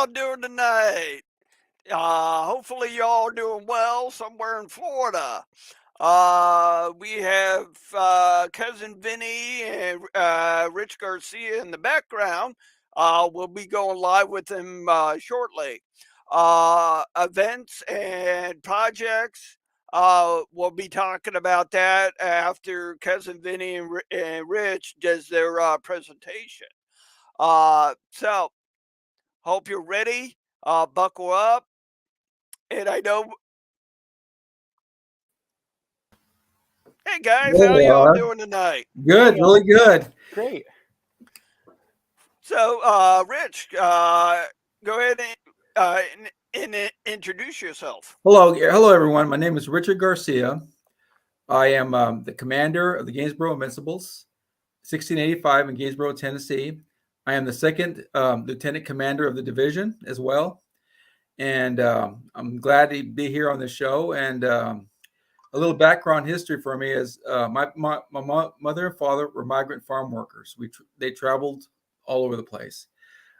y'all doing tonight? Hopefully y'all doing well somewhere in Florida. We have Cousin Vinny and Rich Garcia in the background. We'll be going live with them shortly. Events and projects. We'll be talking about that after Cousin Vinny and Rich does their presentation. So hope you're ready. Buckle up. And I know. Hey guys, There how we y'all are. doing tonight? Good, really good. Great. So, Rich, go ahead and introduce yourself. Hello, everyone. My name is Richard Garcia. I am the commander of the Gainesboro Invincibles, 1685 in Gainesboro, Tennessee. I am the second lieutenant commander of the division as well, and I'm glad to be here on the show. And a little background history for me is my mother and father were migrant farm workers. They traveled all over the place.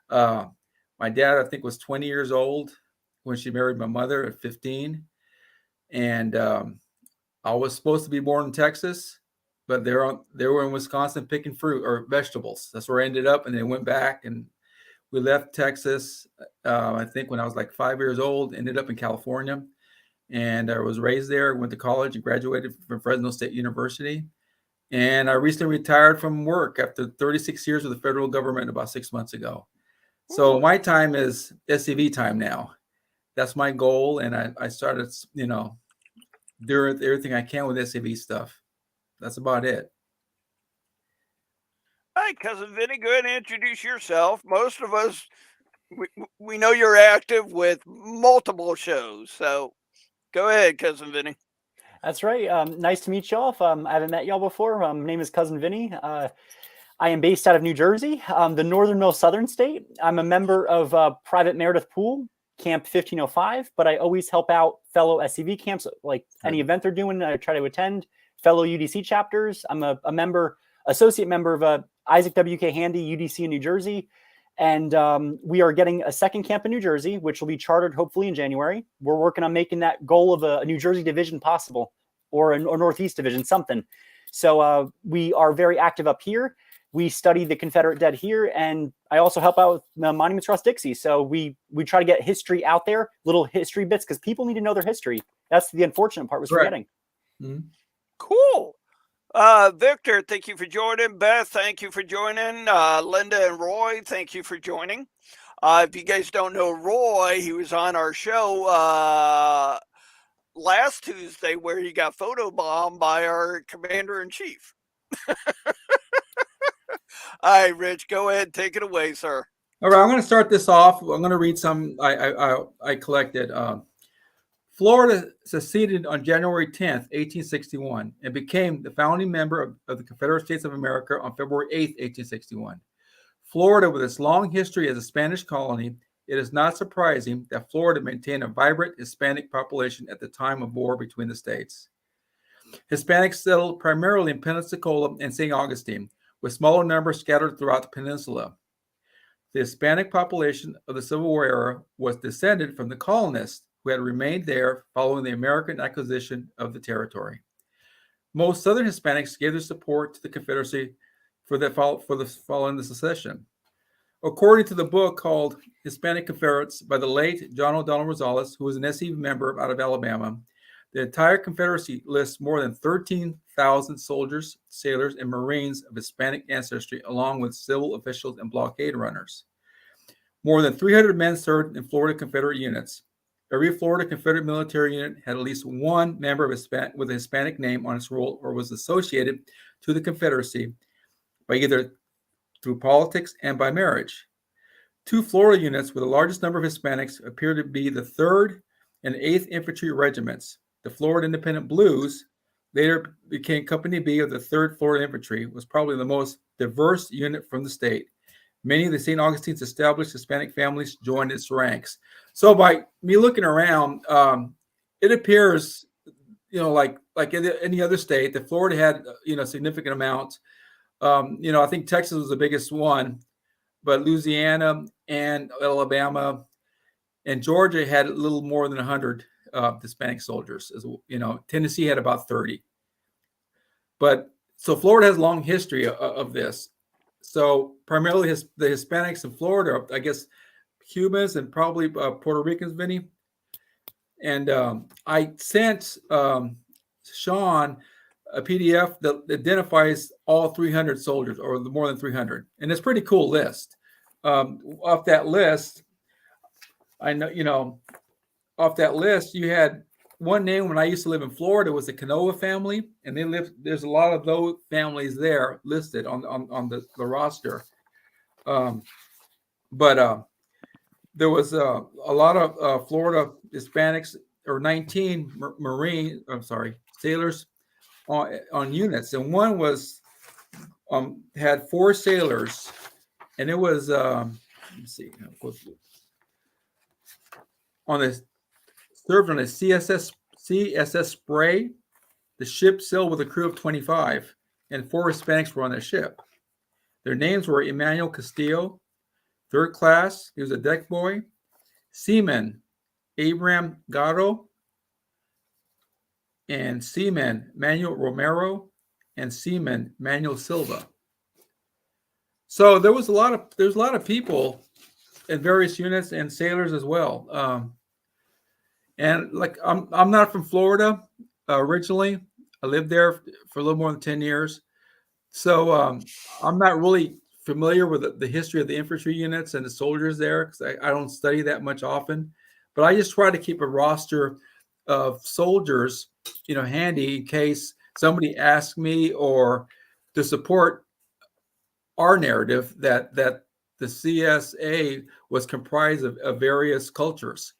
My dad, I think, was 20 years old when she married my mother at 15. And I was supposed to be born in Texas, but they were in Wisconsin picking fruit or vegetables. That's where I ended up. And they went back, and we left Texas, I think, when I was like 5 years old, ended up in California. And I was raised there, went to college and graduated from Fresno State University. And I recently retired from work after 36 years with the federal government about 6 months ago. So my time is SCV time now. That's my goal. And I started, doing everything I can with SCV stuff. That's about it. Hi, Cousin Vinny. Go ahead and introduce yourself. Most of us, we know you're active with multiple shows. So go ahead, Cousin Vinny. That's right. Nice to meet y'all. If I haven't met y'all before, my name is Cousin Vinny. I am based out of New Jersey, the northernmost southern state. I'm a member of Private Meredith Pool, Camp 1505, but I always help out fellow SCV camps, like any event they're doing, I try to attend. Fellow UDC chapters. I'm a associate member of Isaac W.K. Handy, UDC in New Jersey. And we are getting a second camp in New Jersey, which will be chartered hopefully in January. We're working on making that goal of a New Jersey division possible, or a Northeast division, something. So we are very active up here. We study the Confederate dead here, and I also help out with Monuments Ross Dixie. So we try to get history out there, little history bits, because people need to know their history. That's the unfortunate part, was forgetting. Mm-hmm. Cool. Victor, thank you for joining. Beth, thank you for joining. Linda and Roy, thank you for joining. If you guys don't know Roy, he was on our show last Tuesday where he got photobombed by our commander-in-chief. All right, Rich, go ahead. Take it away, sir. All right, I'm going to start this off. I'm going to read some I collected. Florida seceded on January 10th, 1861, and became the founding member of the Confederate States of America on February 8th, 1861. Florida, with its long history as a Spanish colony, it is not surprising that Florida maintained a vibrant Hispanic population at the time of war between the states. Hispanics settled primarily in Pensacola and St. Augustine, with smaller numbers scattered throughout the peninsula. The Hispanic population of the Civil War era was descended from the colonists who had remained there following the American acquisition of the territory. Most Southern Hispanics gave their support to the Confederacy following the secession. According to the book called Hispanic Confederates by the late John O'Donnell Rosales, who was an SCV member out of Alabama, the entire Confederacy lists more than 13,000 soldiers, sailors, and Marines of Hispanic ancestry, along with civil officials and blockade runners. More than 300 men served in Florida Confederate units. Every Florida Confederate military unit had at least one member with a Hispanic name on its roll or was associated to the Confederacy by either through politics and by marriage. Two Florida units with the largest number of Hispanics appear to be the 3rd and 8th Infantry Regiments. The Florida Independent Blues, later became Company B of the 3rd Florida Infantry, was probably the most diverse unit from the state. Many of the St. Augustine's established Hispanic families joined its ranks. So by me looking around, it appears, like in any other state, that Florida had, a significant amount. I think Texas was the biggest one, but Louisiana and Alabama and Georgia had a little more than 100 Hispanic soldiers. Tennessee had about 30. But so Florida has a long history of this. So primarily the Hispanics in Florida, I guess Cubans and probably Puerto Ricans, Vinny. And I sent Sean a PDF that identifies all 300 soldiers, or the more than 300, and it's a pretty cool list. Off that list, off that list, you had one name when I used to live in Florida was the Canoa family, and there's a lot of those families there listed on the roster. But there was a lot of Florida Hispanics, or 19 sailors on units, and one was had 4 sailors, and it was let me see, served on a CSS Spray. The ship sailed with a crew of 25, and 4 Hispanics were on the ship. Their names were Emmanuel Castillo, 3rd class, he was a deck boy; seaman Abraham Gatto, and seaman Manuel Romero, and seaman Manuel Silva. So there's a lot of people in various units, and sailors as well. And like I'm not from Florida originally. I lived there for a little more than 10 years. So I'm not really familiar with the history of the infantry units and the soldiers there, because I don't study that much often. But I just try to keep a roster of soldiers, handy in case somebody asks me, or to support our narrative that the CSA was comprised of various cultures.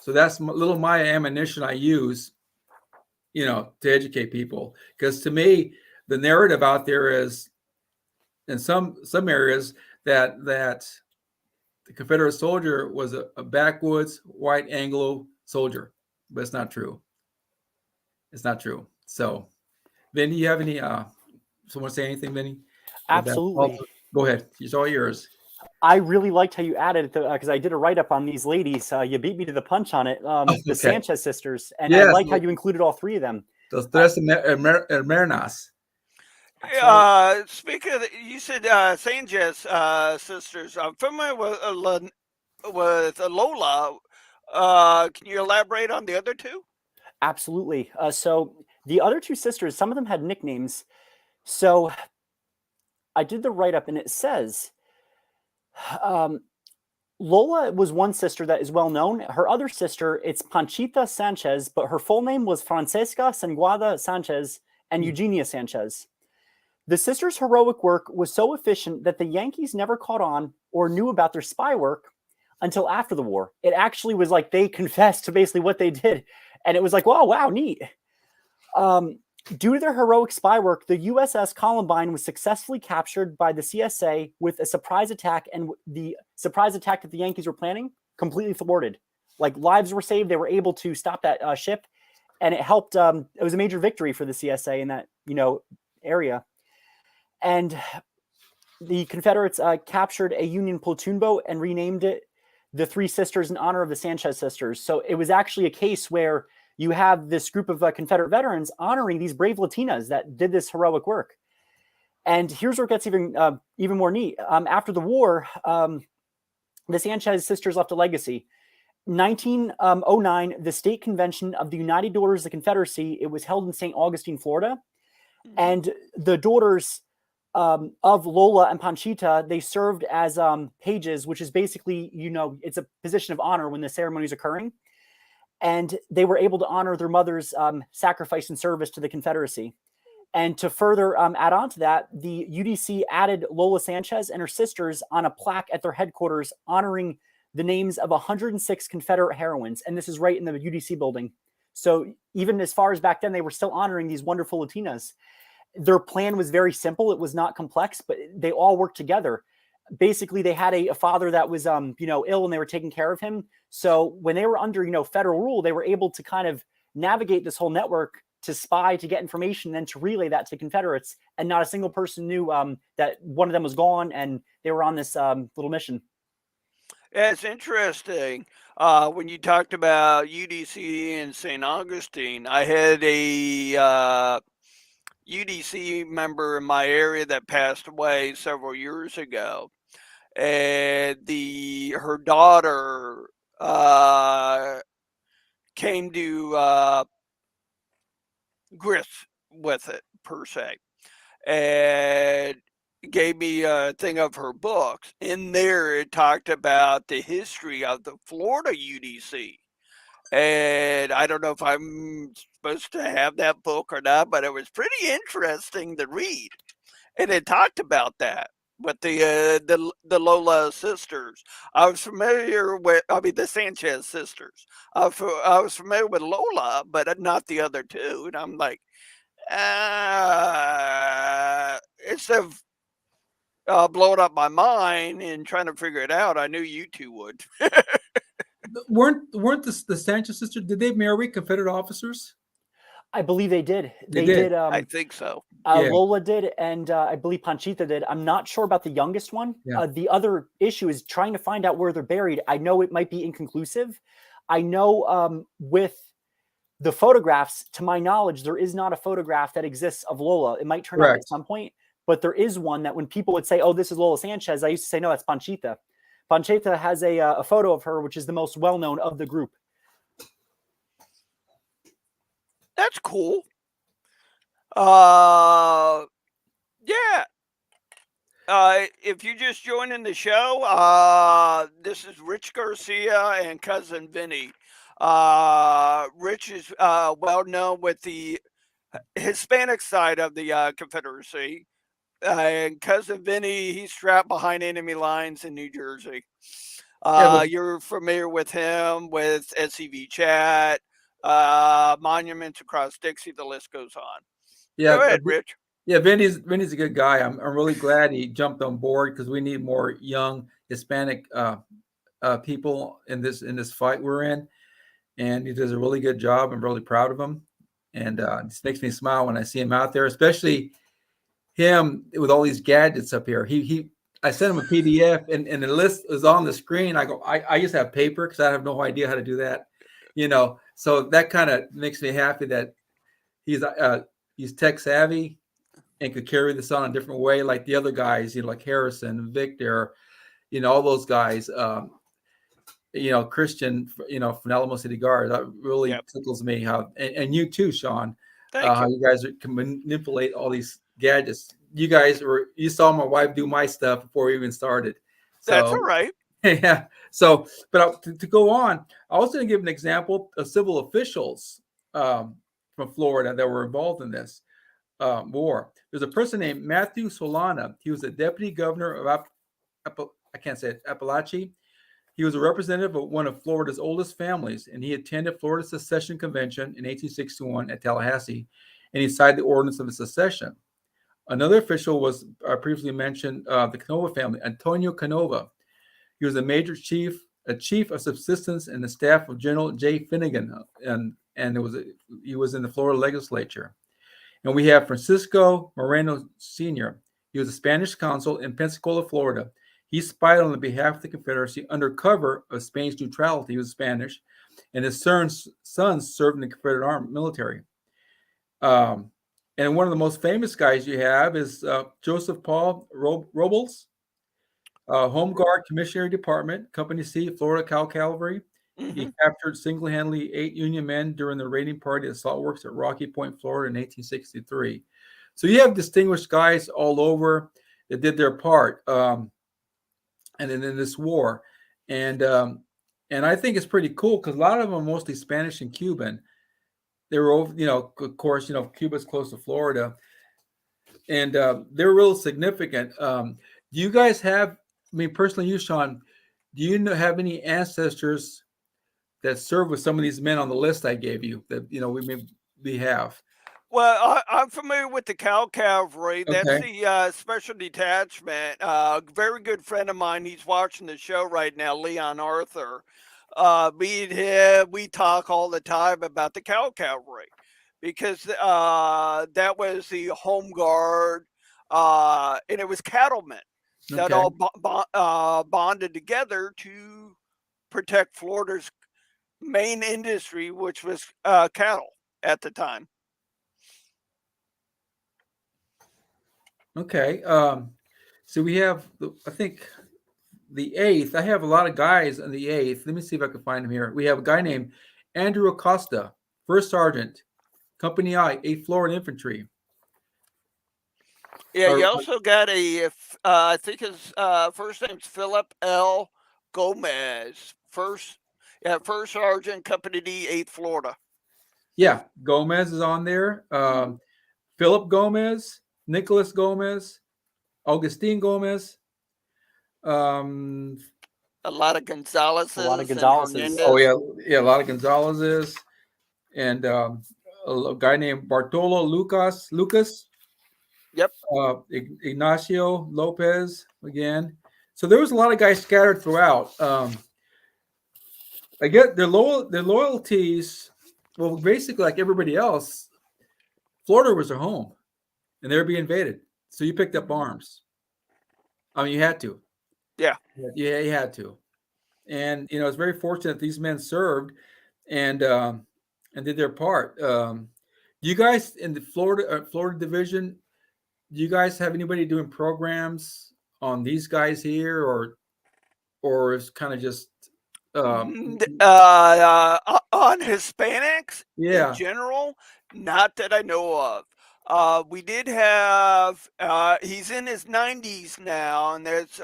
So that's my ammunition I use, to educate people. Because to me, the narrative out there is, in some areas, that the Confederate soldier was a backwoods white Anglo soldier, but it's not true. It's not true. So, Vinny, you have any? Someone say anything, Vinny? Absolutely. Go ahead. It's all yours. I really liked how you added it, because I did a write-up on these ladies. You beat me to the punch on it. The Sanchez sisters, and I like how you included all 3 of them. Los tres hermanas. Speaking of, you said Sanchez sisters. I'm familiar with Lola. Can you elaborate on the other 2? Absolutely. So the other 2 sisters, some of them had nicknames. So I did the write-up, and it says Lola was one sister that is well known. Her other sister, it's Panchita Sanchez, but her full name was Francesca Sanguada Sanchez and Eugenia Sanchez. The sisters' heroic work was so efficient that the Yankees never caught on or knew about their spy work until after the war. It actually was like they confessed to basically what they did, and it was like, wow, neat. Due to their heroic spy work, the USS Columbine was successfully captured by the CSA with a surprise attack, and the surprise attack that the Yankees were planning completely thwarted. Like, lives were saved. They were able to stop that ship, and it helped. It was a major victory for the CSA in that area. And the Confederates captured a Union platoon boat and renamed it the 3 Sisters in honor of the Sanchez sisters. So it was actually a case where you have this group of Confederate veterans honoring these brave Latinas that did this heroic work. And here's where it gets even more neat. After the war, the Sanchez sisters left a legacy. 1909, the State Convention of the United Daughters of the Confederacy, it was held in St. Augustine, Florida. And the daughters of Lola and Panchita, they served as pages, which is basically, it's a position of honor when the ceremony is occurring. And they were able to honor their mother's sacrifice and service to the Confederacy. And to further add on to that, the UDC added Lola Sanchez and her sisters on a plaque at their headquarters honoring the names of 106 Confederate heroines. And this is right in the UDC building. So even as far as back then, they were still honoring these wonderful Latinas. Their plan was very simple. It was not complex, but they all worked together. Basically, they had a father that was, ill, and they were taking care of him. So when they were under, federal rule, they were able to kind of navigate this whole network to spy, to get information, and then to relay that to the Confederates. And not a single person knew that one of them was gone, and they were on this little mission. Yeah, it's interesting. When you talked about UDC and St. Augustine, I had a UDC member in my area that passed away several years ago, and the her daughter uh, came to grits with it per se, and gave me a thing of her books. In there, it talked about the history of the Florida UDC. And I don't know if I'm supposed to have that book or not, but it was pretty interesting to read. And it talked about that with the Lola sisters. I was familiar with, I mean, the Sanchez sisters. I was familiar with Lola, but not the other two. And I'm like, instead of blowing up my mind and trying to figure it out, I knew you two would. Weren't the Sanchez sisters? Did they marry Confederate officers? I believe they did. They They did. did. I think so. Yeah. Lola did, and I believe Panchita did. I'm not sure about the youngest one. Yeah. The other issue is trying to find out where they're buried. I know it might be inconclusive. I know with the photographs, to my knowledge, there is not a photograph that exists of Lola. It might turn up Correct. at some point, but there is one that when people would say, "Oh, this is Lola Sanchez," I used to say, "No, that's Panchita." Panchita has a photo of her, which is the most well-known of the group. That's cool. Yeah. If you just joining the show, this is Rich Garcia and Cousin Vinny. Rich is well known with the Hispanic side of the Confederacy, and Cousin Vinny, he's strapped behind enemy lines in New Jersey. Yeah, You're familiar with him with SCV Chat, Monuments Across Dixie. The list goes on. yeah, Go ahead, Rich. yeah. Vinny's a good guy. I'm really glad he jumped on board because we need more young Hispanic people in this fight we're in, and he does a really good job. I'm really proud of him, and it just makes me smile when I see him out there, especially him with all these gadgets up here. I sent him a PDF, and the list is on the screen. I just have paper because I have no idea how to do that, So that kind of makes me happy that he's tech savvy and could carry this on a different way, like the other guys, like Harrison, Victor, all those guys. Christian, from Alamo City Guard. That really tickles me how, and you too, Sean, how you guys can manipulate all these gadgets. You saw my wife do my stuff before we even started. So, that's all right. Yeah. So, but to go on, I was going to give an example of civil officials from Florida that were involved in this war. There's a person named Matthew Solana. He was the deputy governor of Appalachia. He was a representative of one of Florida's oldest families, and he attended Florida's secession convention in 1861 at Tallahassee, and he signed the ordinance of the secession. Another official was previously mentioned, the Canova family, Antonio Canova. He was a chief of subsistence in the staff of General J. Finnegan, and he was in the Florida legislature. And we have Francisco Moreno Sr. He was a Spanish consul in Pensacola, Florida. He spied on the behalf of the Confederacy under cover of Spain's neutrality. He was Spanish, and his sons served in the Confederate Army military. And one of the most famous guys you have is Joseph Paul Robles, Home Guard Commissary Department, Company C, Florida Cavalry. Mm-hmm. He captured single-handedly 8 Union men during the raiding party at Salt Works at Rocky Point, Florida in 1863. So you have distinguished guys all over that did their part. And then in this war, and I think it's pretty cool because a lot of them are mostly Spanish and Cuban. They were over, of course, Cuba's close to Florida, and they're real significant. Do you guys have? I mean, personally, you, Sean, do you have any ancestors that served with some of these men on the list I gave you that we have? Well, I'm familiar with the Cavalry. That's Okay. the special detachment. Very good friend of mine. He's watching the show right now, Leon Arthur. Me and him, we talk all the time about the Cavalry because that was the home guard, and it was cattlemen that all bonded together to protect Florida's main industry, which was cattle at the time. Okay. So we have, I think, the 8th. I have a lot of guys on the 8th. Let me see if I can find him here. We have a guy named Andrew Acosta, First Sergeant, Company I, 8th Florida Infantry. Yeah, you also got I think his first name's Philip L. Gomez, first Sergeant, Company D, 8th Florida. Yeah, Gomez is on there. Philip Gomez, Nicholas Gomez, Augustine Gomez. A lot of Gonzalez's. A lot of Gonzalez's. And Oh yeah, a lot of Gonzalez's, and a guy named Bartolo Lucas. Yep. Ignacio Lopez again. So there was a lot of guys scattered throughout. I get their loyalties. Well, basically, like everybody else, Florida was their home, and they were being invaded. So you picked up arms. I mean, you had to. Yeah. Yeah, you had to. And it's very fortunate these men served and did their part. You guys in the Florida division, do you guys have anybody doing programs on these guys here, or is kind of just on Hispanics in general? Not that I know of. We did have he's in his 90s now, and there's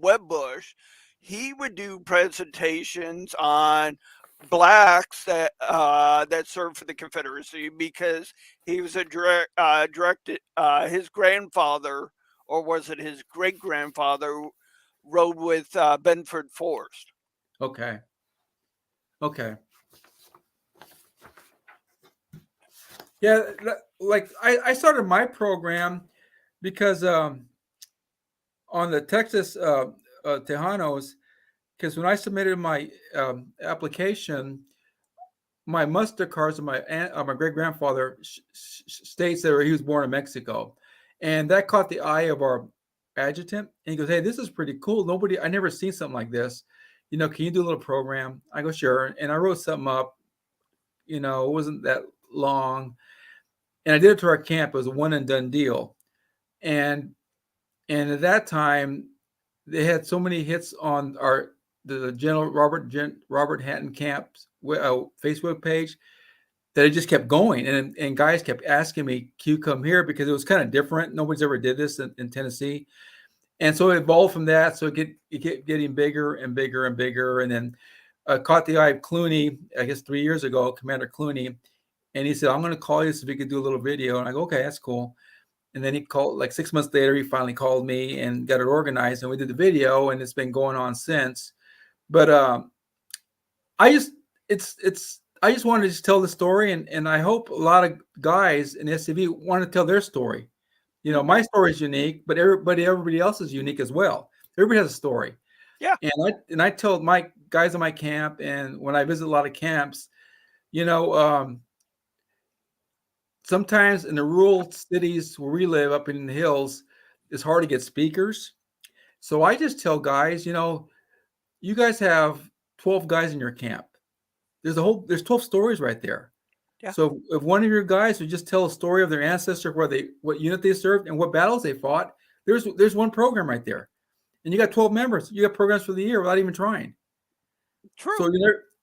Webb Bush. He would do presentations on blacks that served for the Confederacy, because he was a directed his grandfather, or was it his great grandfather, rode with Benford Forrest. Okay. Yeah, like I started my program because on the Texas Tejanos, because when I submitted my application, my muster cards of my great grandfather states that he was born in Mexico, and that caught the eye of our adjutant. And he goes, "Hey, this is pretty cool. I never seen something like this. Can you do a little program?" I go, "Sure." And I wrote something up. It wasn't that long, and I did it to our camp. It was a one and done deal, and at that time, they had so many hits on the General Robert Hatton Camp's Facebook page that it just kept going, and guys kept asking me, "Can you come here?" Because it was kind of different. Nobody's ever did this in Tennessee, and so it evolved from that. So it kept getting bigger and bigger and bigger, and then caught the eye of Clooney, I guess 3 years ago, Commander Clooney, and he said, "I'm going to call you so we could do a little video." And I go, "Okay, that's cool." And then he called, like 6 months later, he finally called me and got it organized, and we did the video, and it's been going on since. But I just wanted to just tell the story, and I hope a lot of guys in SCV want to tell their story. My story is unique, but everybody else is unique as well. Everybody has a story. Yeah. And I told my guys in my camp, and when I visit a lot of camps, sometimes in the rural cities where we live up in the hills, it's hard to get speakers. So I just tell guys, you guys have 12 guys in your camp. There's 12 stories right there. Yeah. So if one of your guys would just tell a story of their ancestor, what unit they served and what battles they fought, there's one program right there. And you got 12 members. You got programs for the year without even trying. True. So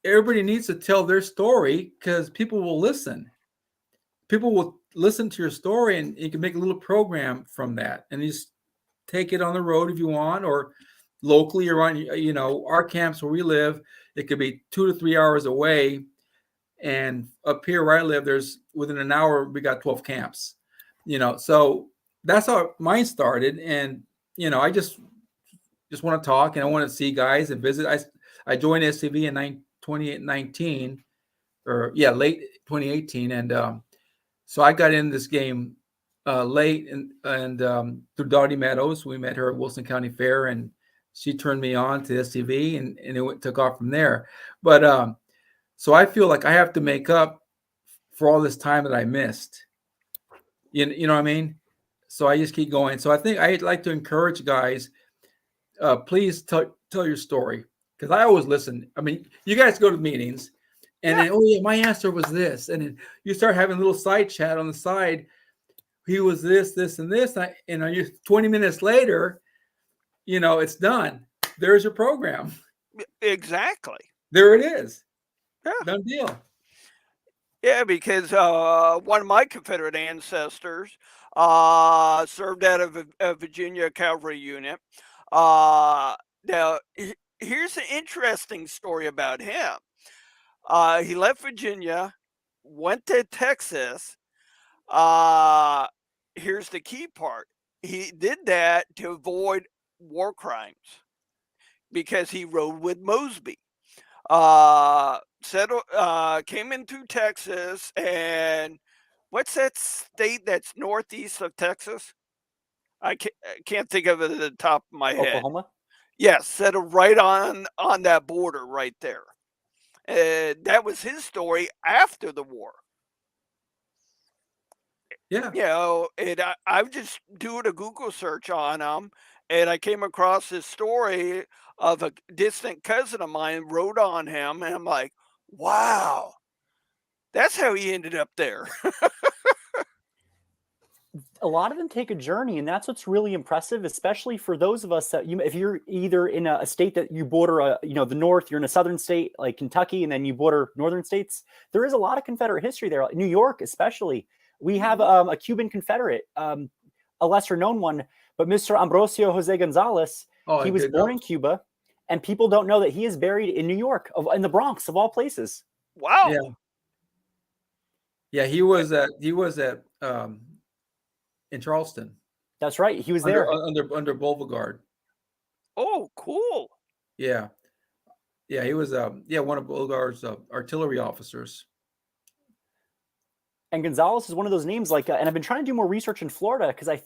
everybody needs to tell their story, because people will listen. People will listen to your story, and you can make a little program from that, and you just take it on the road if you want, or locally around, our camps where we live, it could be 2 to 3 hours away. And up here where I live, there's within an hour, we got 12 camps, so that's how mine started. And, I just want to talk, and I want to see guys and visit. I joined SCV in 2019, late 2018. And, so I got in this game late, and through Dottie Meadows. We met her at Wilson County Fair, and she turned me on to SCV, and it took off from there. But so I feel like I have to make up for all this time that I missed. You know what I mean? So I just keep going. So I think I'd like to encourage guys, please tell your story. because I always listen. I mean, you guys go to meetings, and then, oh yeah, my answer was this, and then you start having a little side chat on the side. He was this, this, and this, and you 20 minutes later, it's done. There's your program. Exactly. There it is. Yeah. Done deal. Yeah, because one of my Confederate ancestors served out of a Virginia cavalry unit. Now, here's an interesting story about him. He left Virginia, went to Texas. Here's the key part. He did that to avoid war crimes because he rode with Mosby. Came in through Texas, and what's that state that's northeast of Texas? I can't think of it at the top of my head. Oklahoma? Yes, settled right on that border right there. That was his story after the war. Yeah. And I was just doing a Google search on him, and I came across this story of a distant cousin of mine wrote on him, and I'm like, wow, that's how he ended up there. A lot of them take a journey, and that's what's really impressive, especially for those of us that if you're either in a state that you border, the north, you're in a southern state like Kentucky, and then you border northern states. There is a lot of Confederate history there. New York, especially, we have a Cuban Confederate, a lesser known one, but Mr. Ambrosio Jose Gonzalez. He was born in Cuba, and people don't know that he is buried in New York, in the Bronx, of all places. Wow. Yeah. He was at in Charleston. That's right. He was there under Beauregard. Oh, cool. Yeah. He was one of Beauregard's artillery officers. And Gonzalez is one of those names, and I've been trying to do more research in Florida because I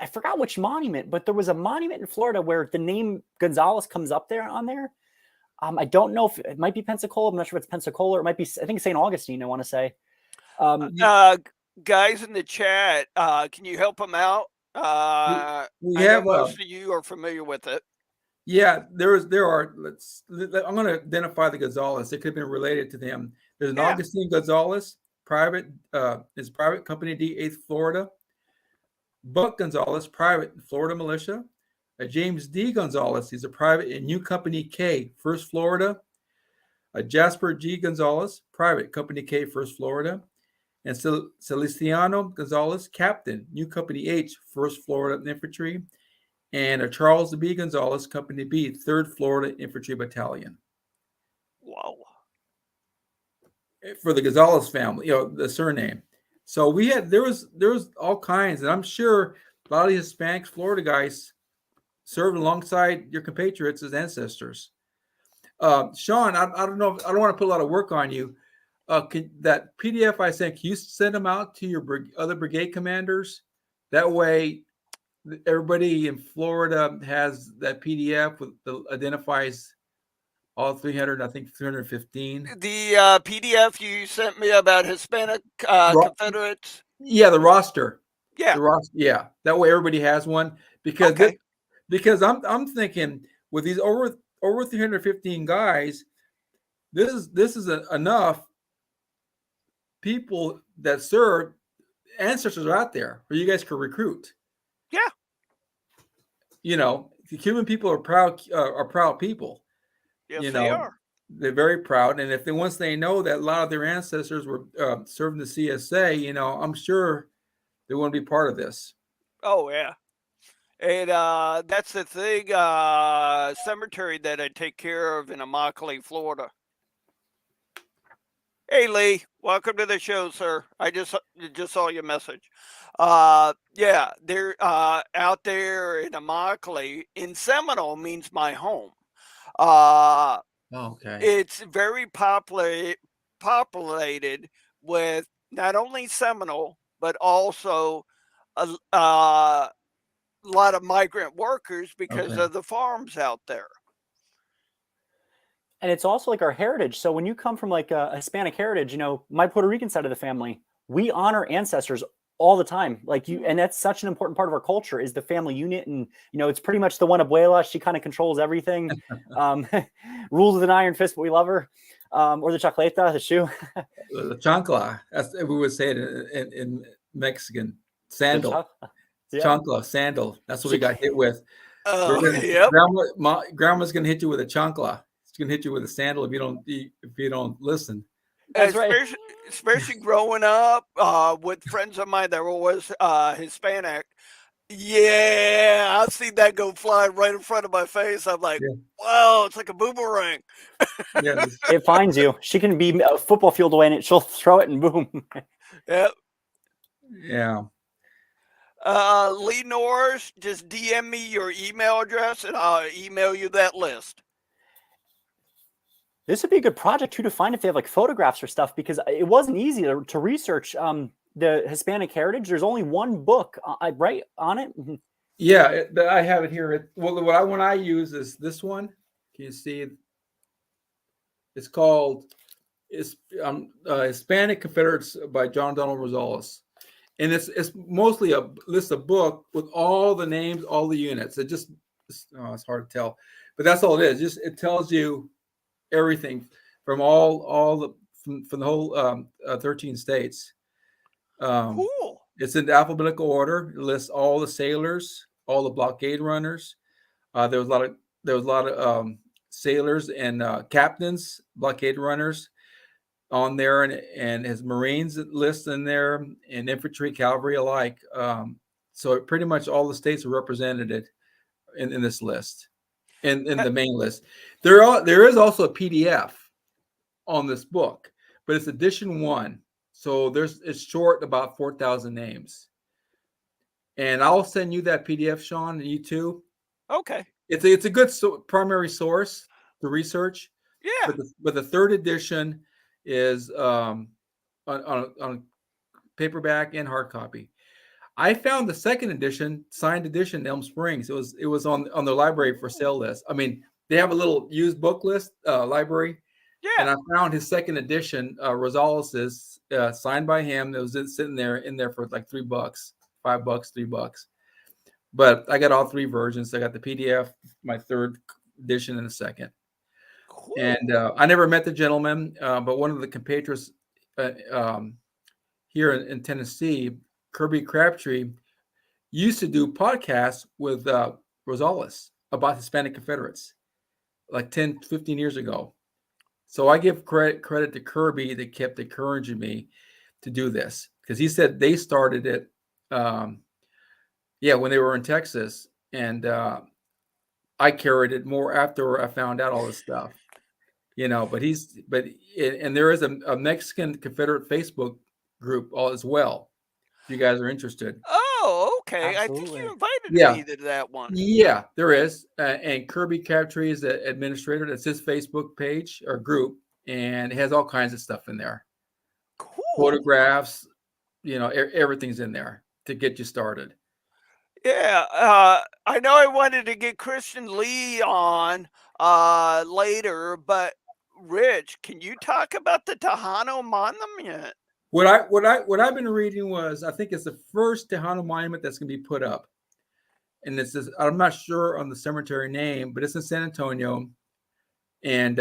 forgot which monument, but there was a monument in Florida where the name Gonzalez comes up there on there. I don't know if it might be Pensacola. I'm not sure if it's Pensacola or it might be, I think it's St. Augustine, I want to say. Guys in the chat, can you help them out? I know most of you are familiar with it. Yeah, there are. I'm going to identify the Gonzalez. It could have been related to them. There's an Augustine Gonzalez, private company D, 8th Florida. Buck Gonzalez, private Florida militia. James D. Gonzalez, he's a private in New Company K, 1st Florida. Jasper G. Gonzalez, private Company K, 1st Florida. And Celestiano Gonzalez, captain, New Company H, 1st Florida Infantry. And Charles B. Gonzalez, Company B, 3rd Florida Infantry Battalion. Wow. For the Gonzalez family, the surname. So there was all kinds, and I'm sure a lot of the Hispanics, Florida guys served alongside your compatriots as ancestors. Sean, I don't know. I don't want to put a lot of work on you. That PDF I sent, can you send them out to your other brigade commanders? That way, everybody in Florida has that PDF that identifies all 300, I think 315. The PDF you sent me about Hispanic Confederates? Yeah, the roster. Yeah. The roster. Yeah. That way everybody has one. Because I'm thinking with these over 315 guys, this is enough people that serve. Ancestors are out there where you guys can recruit. Yeah. The Cuban people are proud people. Yes, they are. They're very proud, and once they know that a lot of their ancestors were serving the CSA, I'm sure they want to be part of this. Oh yeah, and that's the thing. Cemetery that I take care of in Immokalee, Florida. Hey Lee, welcome to the show, sir. I just saw your message. Yeah, they're out there in Immokalee. In Seminole means my home. Okay. It's very populated with not only Seminole but also a lot of migrant workers because of the farms out there. And it's also like our heritage. So when you come from like a Hispanic heritage, my Puerto Rican side of the family, we honor ancestors all the time. Like and that's such an important part of our culture is the family unit. And, it's pretty much the one abuela. She kind of controls everything. Rules with an iron fist, but we love her. Or the chacleta, the shoe. The chancla, as we would say it in Mexican. Sandal. Yeah. Chancla, sandal. That's what we got hit with. Yep. Grandma's gonna hit you with a chancla. She's gonna hit you with a sandal if you don't listen. That's right. Especially growing up with friends of mine that were always Hispanic. Yeah, I've seen that go flying right in front of my face. I'm like, wow, it's like a boomerang. Yeah, it finds you. She can be a football field away and she'll throw it and boom. Yep. Yeah. Lee Norris, just DM me your email address and I'll email you that list. This would be a good project too to find if they have like photographs or stuff, because it wasn't easy to research the Hispanic heritage. There's only one book right on it. Yeah, I have it here. Well, the one I use is this one. Can you see it? It's called Hispanic Confederates by John Donald Rosales. And it's mostly a list of book with all the names, all the units. It's hard to tell, but that's all it is. It tells you everything from from the whole 13 states. Cool. It's in alphabetical order. It lists all the sailors, all the blockade runners. There was a lot of sailors and captains, blockade runners on there, and his Marines list in there, and infantry, cavalry alike. So pretty much all the states are represented in this list, in the main list. There is also a PDF on this book, but it's edition 1. So it's short, about 4,000 names. And I'll send you that PDF, Sean, and you too. Okay. It's a good primary source to research. Yeah. But the 3rd edition is on paperback and hard copy. I found the 2nd edition, signed edition, in Elm Springs. It was on the library for sale list. I mean, they have a little used book list library. Yeah. And I found his 2nd edition, Rosales' signed by him. It was sitting in there for like $3, $5, $3. But I got all 3 versions. I got the PDF, my 3rd edition, and the 2nd. Cool. And I never met the gentleman, but one of the compatriots here in Tennessee, Kirby Crabtree, used to do podcasts with Rosales about Hispanic Confederates like 10, 15 years ago. So I give credit to Kirby that kept encouraging me to do this, because he said they started it, when they were in Texas, and I carried it more after I found out all this stuff, But there is a Mexican Confederate Facebook group as well, if you guys are interested. Oh, okay. Absolutely. I think you invited me to that one. Yeah, there is. And Kirby Crabtree is the administrator. That's his Facebook page or group, and it has all kinds of stuff in there. Cool. Photographs, everything's in there to get you started. Yeah. I know I wanted to get Christian Lee on later, but Rich, can you talk about the Tejano Monument? What I've been reading was, I think it's the first Tejano monument that's going to be put up, and I'm not sure on the cemetery name, but it's in San Antonio, and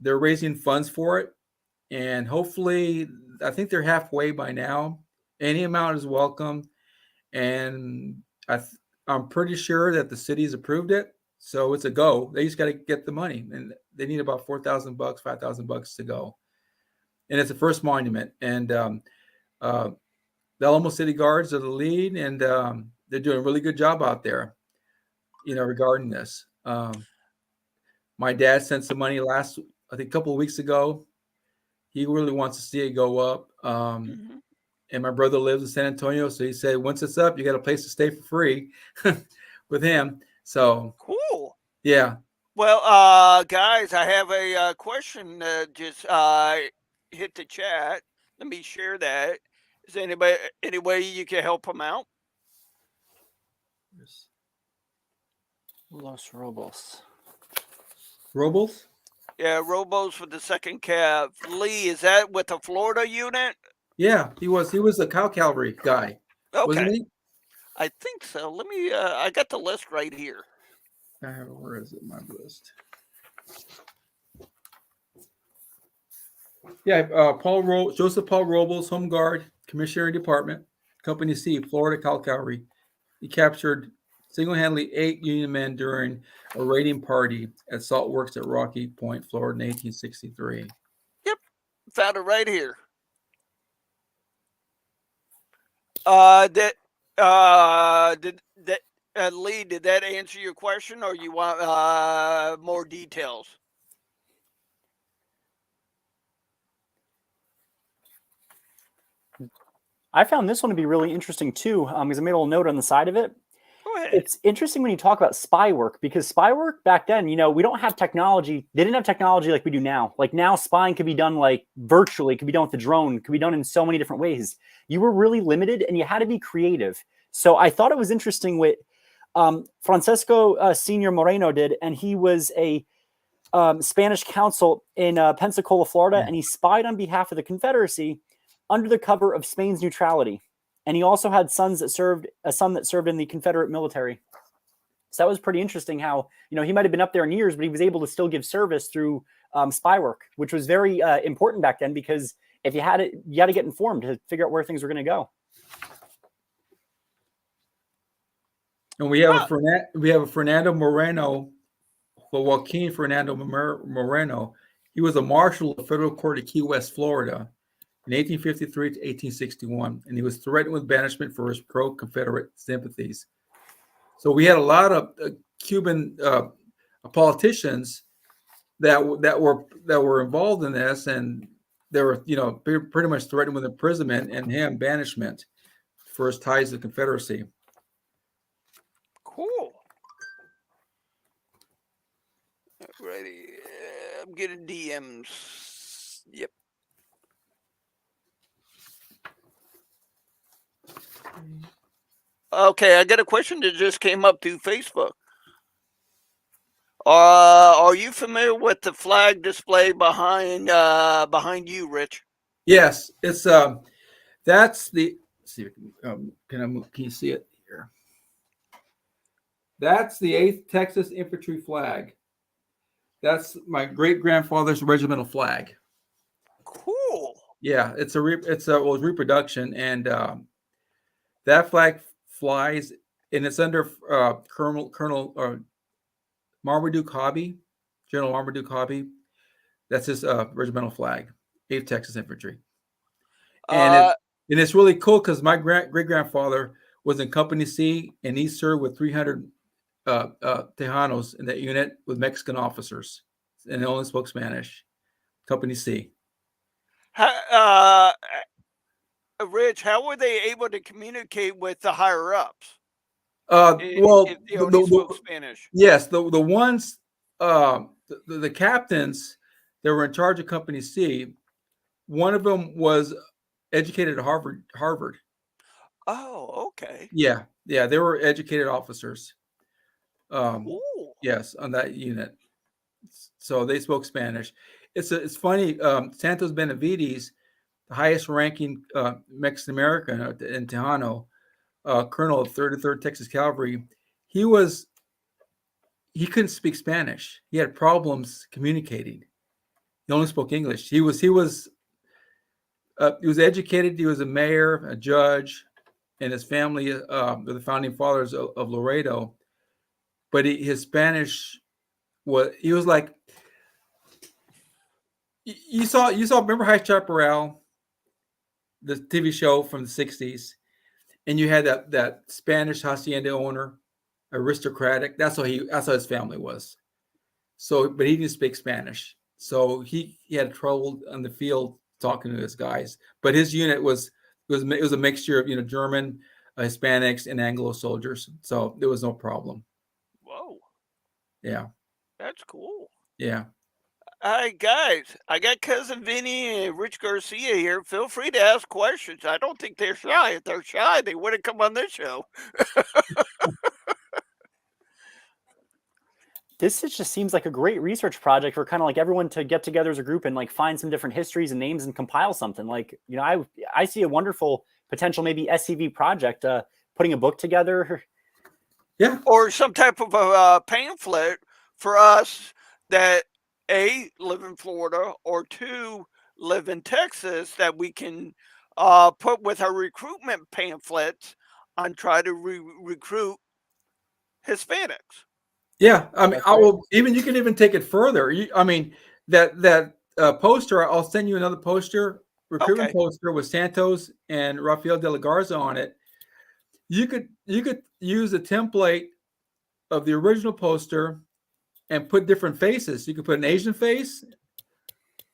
they're raising funds for it, and hopefully, I think they're halfway by now. Any amount is welcome, and I'm pretty sure that the city's approved it, so it's a go. They just got to get the money, and they need about $4,000, $5,000 to go. And it's the first monument, and the Alamo City Guards are the lead, and they're doing a really good job out there, regarding this. My dad sent some money I think a couple of weeks ago. He really wants to see it go up. And my brother lives in San Antonio, so he said, once it's up, you got a place to stay for free with him. So cool. Yeah. Well, guys, I have a question. Just hit the chat. Let me share that. Is there any way you can help them out? Los Robos. Robles? Yeah, Robos for the 2nd Cav. Lee, is that with the Florida unit? Yeah, he was a cow cavalry guy. Wasn't Okay, he? I think so. Let me. I got the list right here. Where is it? My list. Yeah, Joseph Paul Robles, Home Guard, Commissary Department, Company C, Florida Cavalry. He captured single-handedly 8 Union men during a raiding party at Salt Works at Rocky Point, Florida, in 1863. Yep, found it right here. Did that Lee? Did that answer your question, or you want more details? I found this one to be really interesting too, because I made a little note on the side of it. Go ahead. It's interesting when you talk about spy work, because spy work back then, we don't have technology. They didn't have technology like we do now. Like now, spying could be done like virtually, it could be done with the drone, it could be done in so many different ways. You were really limited and you had to be creative. So I thought it was interesting what Francesco Senior Moreno did, and he was a Spanish consul in Pensacola, Florida, and he spied on behalf of the Confederacy under the cover of Spain's neutrality. And he also had a son that served in the Confederate military. So that was pretty interesting how, he might have been up there in years, but he was able to still give service through spy work, which was very important back then, because if you had it, you had to get informed to figure out where things were going to go. And we have a Fernando Moreno, Joaquin Fernando Moreno. He was a marshal of the federal court of Key West, Florida, in 1853 to 1861, and he was threatened with banishment for his pro-Confederate sympathies. So we had a lot of Cuban politicians that were involved in this, and they were pretty much threatened with imprisonment and banishment for his ties to the Confederacy. Cool. Ready. I'm getting DMs. Yep. Okay, I got a question that just came up through Facebook. Are you familiar with the flag display behind you, Rich? Yes, it's that's the. Let's see, can you see it here? That's the 8th Texas Infantry flag. That's my great grandfather's regimental flag. Cool. Yeah, it's a reproduction, and that flag flies, and it's under Colonel Marmaduke Hobby, General Marmaduke Hobby. That's his regimental flag, 8th Texas Infantry. And it's really cool because my great grandfather was in Company C, and he served with 300 Tejanos in that unit with Mexican officers, and they only spoke Spanish. Company C. Rich, how were they able to communicate with the higher ups? If they only spoke Spanish. Yes, the ones, the captains that were in charge of Company C, one of them was educated at Harvard. Oh, okay. Yeah, they were educated officers. Cool. Yes, on that unit. So they spoke Spanish. It's funny. Santos Benavides, the highest-ranking Mexican American in Tejano, colonel of 33rd Texas Cavalry, he couldn't speak Spanish. He had problems communicating. He only spoke English. He was educated. He was a mayor, a judge, and his family were the founding fathers of Laredo. But his Spanish he was like, you saw remember High Chaparral, the TV show from the 60s, and you had that Spanish hacienda owner, aristocratic. That's how his family was. So, but he didn't speak Spanish, so he had trouble on the field talking to his guys. But his unit was a mixture of German, Hispanics, and Anglo soldiers, so there was no problem. Whoa. Yeah. That's cool. Yeah. All right, guys. I got Cousin Vinny and Rich Garcia here. Feel free to ask questions. I don't think they're shy. If they're shy, they wouldn't come on this show. This just seems like a great research project for kind of like everyone to get together as a group and like find some different histories and names and compile something. Like, I see a wonderful potential maybe SCV project, putting a book together. Yeah. Or some type of a pamphlet for us that live in Florida, or two, live in Texas, that we can put with our recruitment pamphlets and try to recruit Hispanics. Yeah, I mean, That's I great. will even. You can even take it further. I mean, that poster. I'll send you another poster, recruitment Okay. poster with Santos and Rafael de la Garza on it. You could use a template of the original poster and put different faces. You could put an Asian face.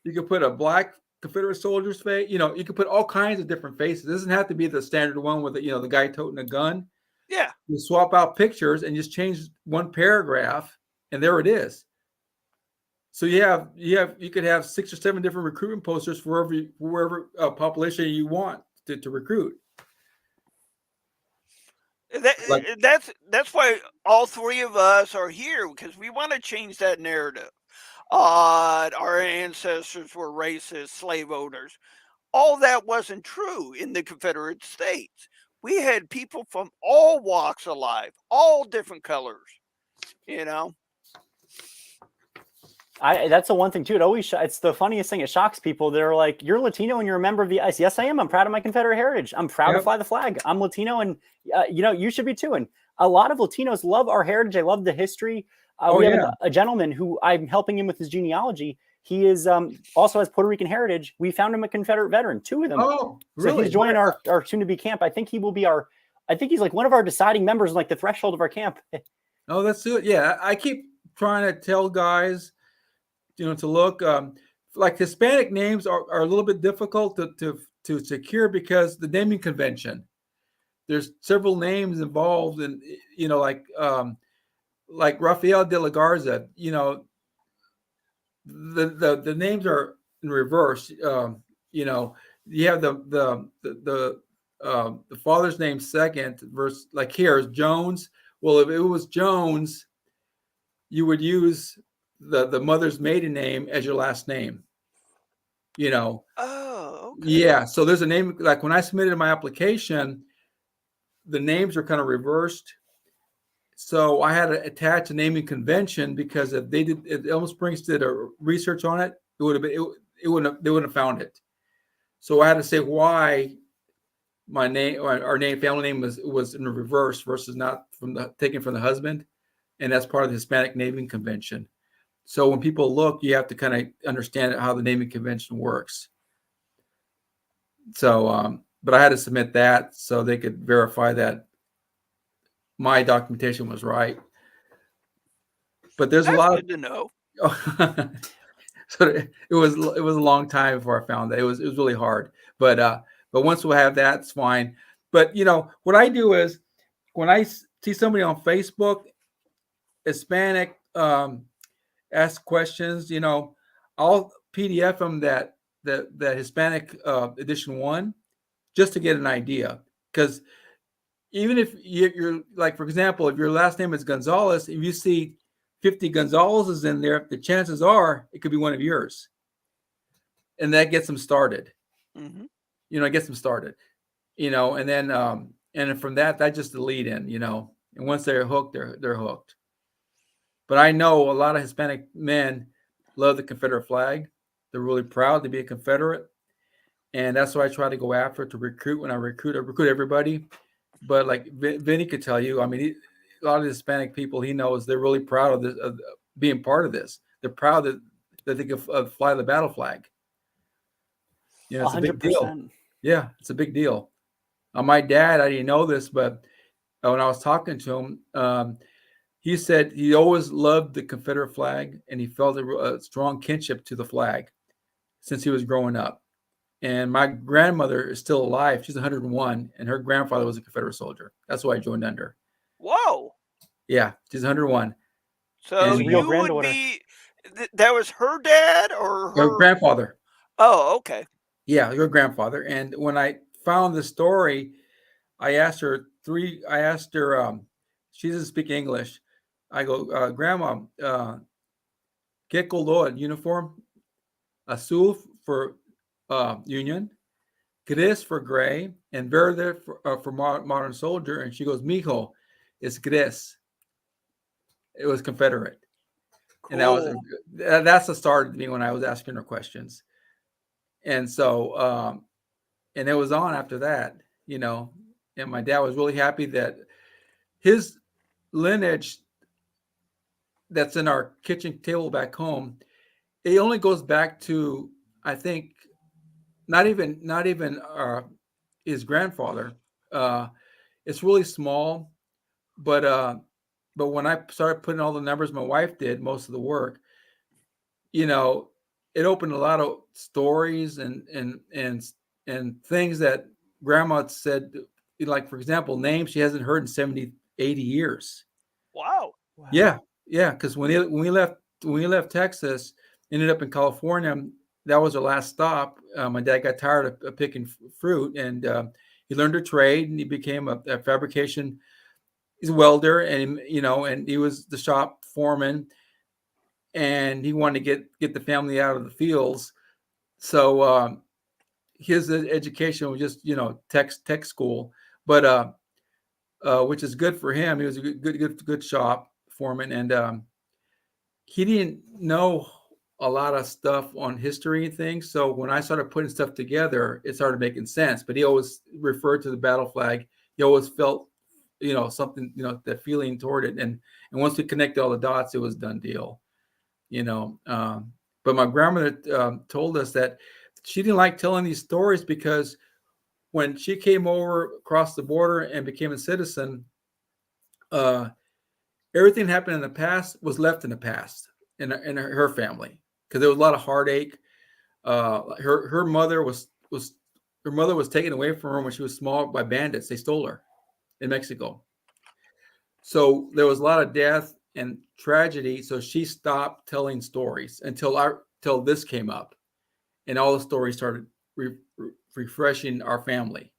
You could put a black Confederate soldier's face. You know, you could put all kinds of different faces. It doesn't have to be the standard one with the guy toting a gun. Yeah. You swap out pictures and just change one paragraph, and there it is. So you could have 6 or 7 different recruitment posters for wherever population you want to recruit. Like, That's why all three of us are here, because we want to change that narrative. Our ancestors were racist slave owners. All that wasn't true in the Confederate States. We had people from all walks of life, all different colors, you know? That's the one thing too. It's the funniest thing. It shocks people. They're like, "You're Latino and you're a member of the ICE." Yes, I am. I'm proud of my Confederate heritage. I'm proud to Yep. fly the flag. I'm Latino, and you should be too. And a lot of Latinos love our heritage. They love the history. We have a gentleman who I'm helping him with his genealogy. He is also has Puerto Rican heritage. We found him a Confederate veteran, 2 of them. Oh, So really? he's joining our soon-to-be camp. I think he will be I think he's like one of our deciding members, like the threshold of our camp. Oh, that's good. Yeah, I keep trying to tell guys, to look. Like Hispanic names are a little bit difficult to secure because the naming convention. There's several names involved, and like Rafael de la Garza. The names are in reverse. You have the father's name second, versus like here is Jones. Well, if it was Jones, you would use the mother's maiden name as your last name. Oh, okay. Yeah. So there's a name, like when I submitted my application, the names are kind of reversed. So I had to attach a naming convention, because if Elm Springs did a research on it, they wouldn't have found it. So I had to say why my name, our family name was in reverse versus not taken from the husband, and that's part of the Hispanic naming convention. So when people look, you have to kind of understand how the naming convention works. So, but I had to submit that so they could verify that my documentation was right. But there's That's a lot good to know. So it was a long time before I found that. It was really hard. But once we have that, it's fine. But what I do is, when I see somebody on Facebook, Hispanic, ask questions, I'll PDF them that Hispanic edition 1, just to get an idea. Because even if you're like, for example, if your last name is Gonzalez, if you see 50 Gonzalez's in there, the chances are it could be one of yours. And that gets them started. Mm-hmm. It gets them started. And then and from that just the lead in, and once they're hooked, they're hooked. But I know a lot of Hispanic men love the Confederate flag. They're really proud to be a Confederate. And that's what I try to go after to recruit. When I recruit everybody. But like Vinny could tell you, I mean, a lot of Hispanic people he knows, they're really proud of this, of being part of this. They're proud that they can fly the battle flag. It's a big deal. Yeah, it's a big deal. My dad, I didn't know this, but when I was talking to him, he said he always loved the Confederate flag, and he felt a strong kinship to the flag since he was growing up. And my grandmother is still alive. She's 101, and her grandfather was a Confederate soldier. That's why I joined under. Whoa. Yeah, she's 101. So real you would granddaughter. be, that was her dad or Her her? grandfather. Oh, okay. Yeah, your grandfather. And when I found the story, I asked her, she doesn't speak English. I go, Grandma, ¿qué color uniform? Azul for Union, Gris for gray, and verde for modern soldier. And she goes, Mijo, it's Gris. It was Confederate. And Cool. that's the start of me when I was asking her questions. And so, and it was on after that, you know. And my dad was really happy that his lineage that's in our kitchen table back home, it only goes back to, I think, not even his grandfather. Uh, it's really small, but when I started putting all the numbers, my wife did most of the work. You know, it opened a lot of stories and things that grandma said, like for example, names she hasn't heard in 70, 80 years. Wow. Wow. Yeah, yeah, because when we left Texas, ended up in California. That was our last stop. My dad got tired of picking fruit, and he learned a trade, and he became a fabrication. He's a welder, and and he was the shop foreman, and he wanted to get the family out of the fields. So his education was just tech school, but which is good for him. He was a good shop foreman, and he didn't know a lot of stuff on history and things. So when I started putting stuff together, it started making sense. But he always referred to the battle flag. He always felt, something, that feeling toward it. And once we connected all the dots, it was done deal. You know, but my grandmother told us that she didn't like telling these stories because when she came over across the border and became a citizen, uh, everything happened in the past was left in the past in her family because there was a lot of heartache. Her mother was her mother was taken away from her when she was small by bandits. They stole her in Mexico. So there was a lot of death and tragedy. So she stopped telling stories until this came up, and all the stories started refreshing our family.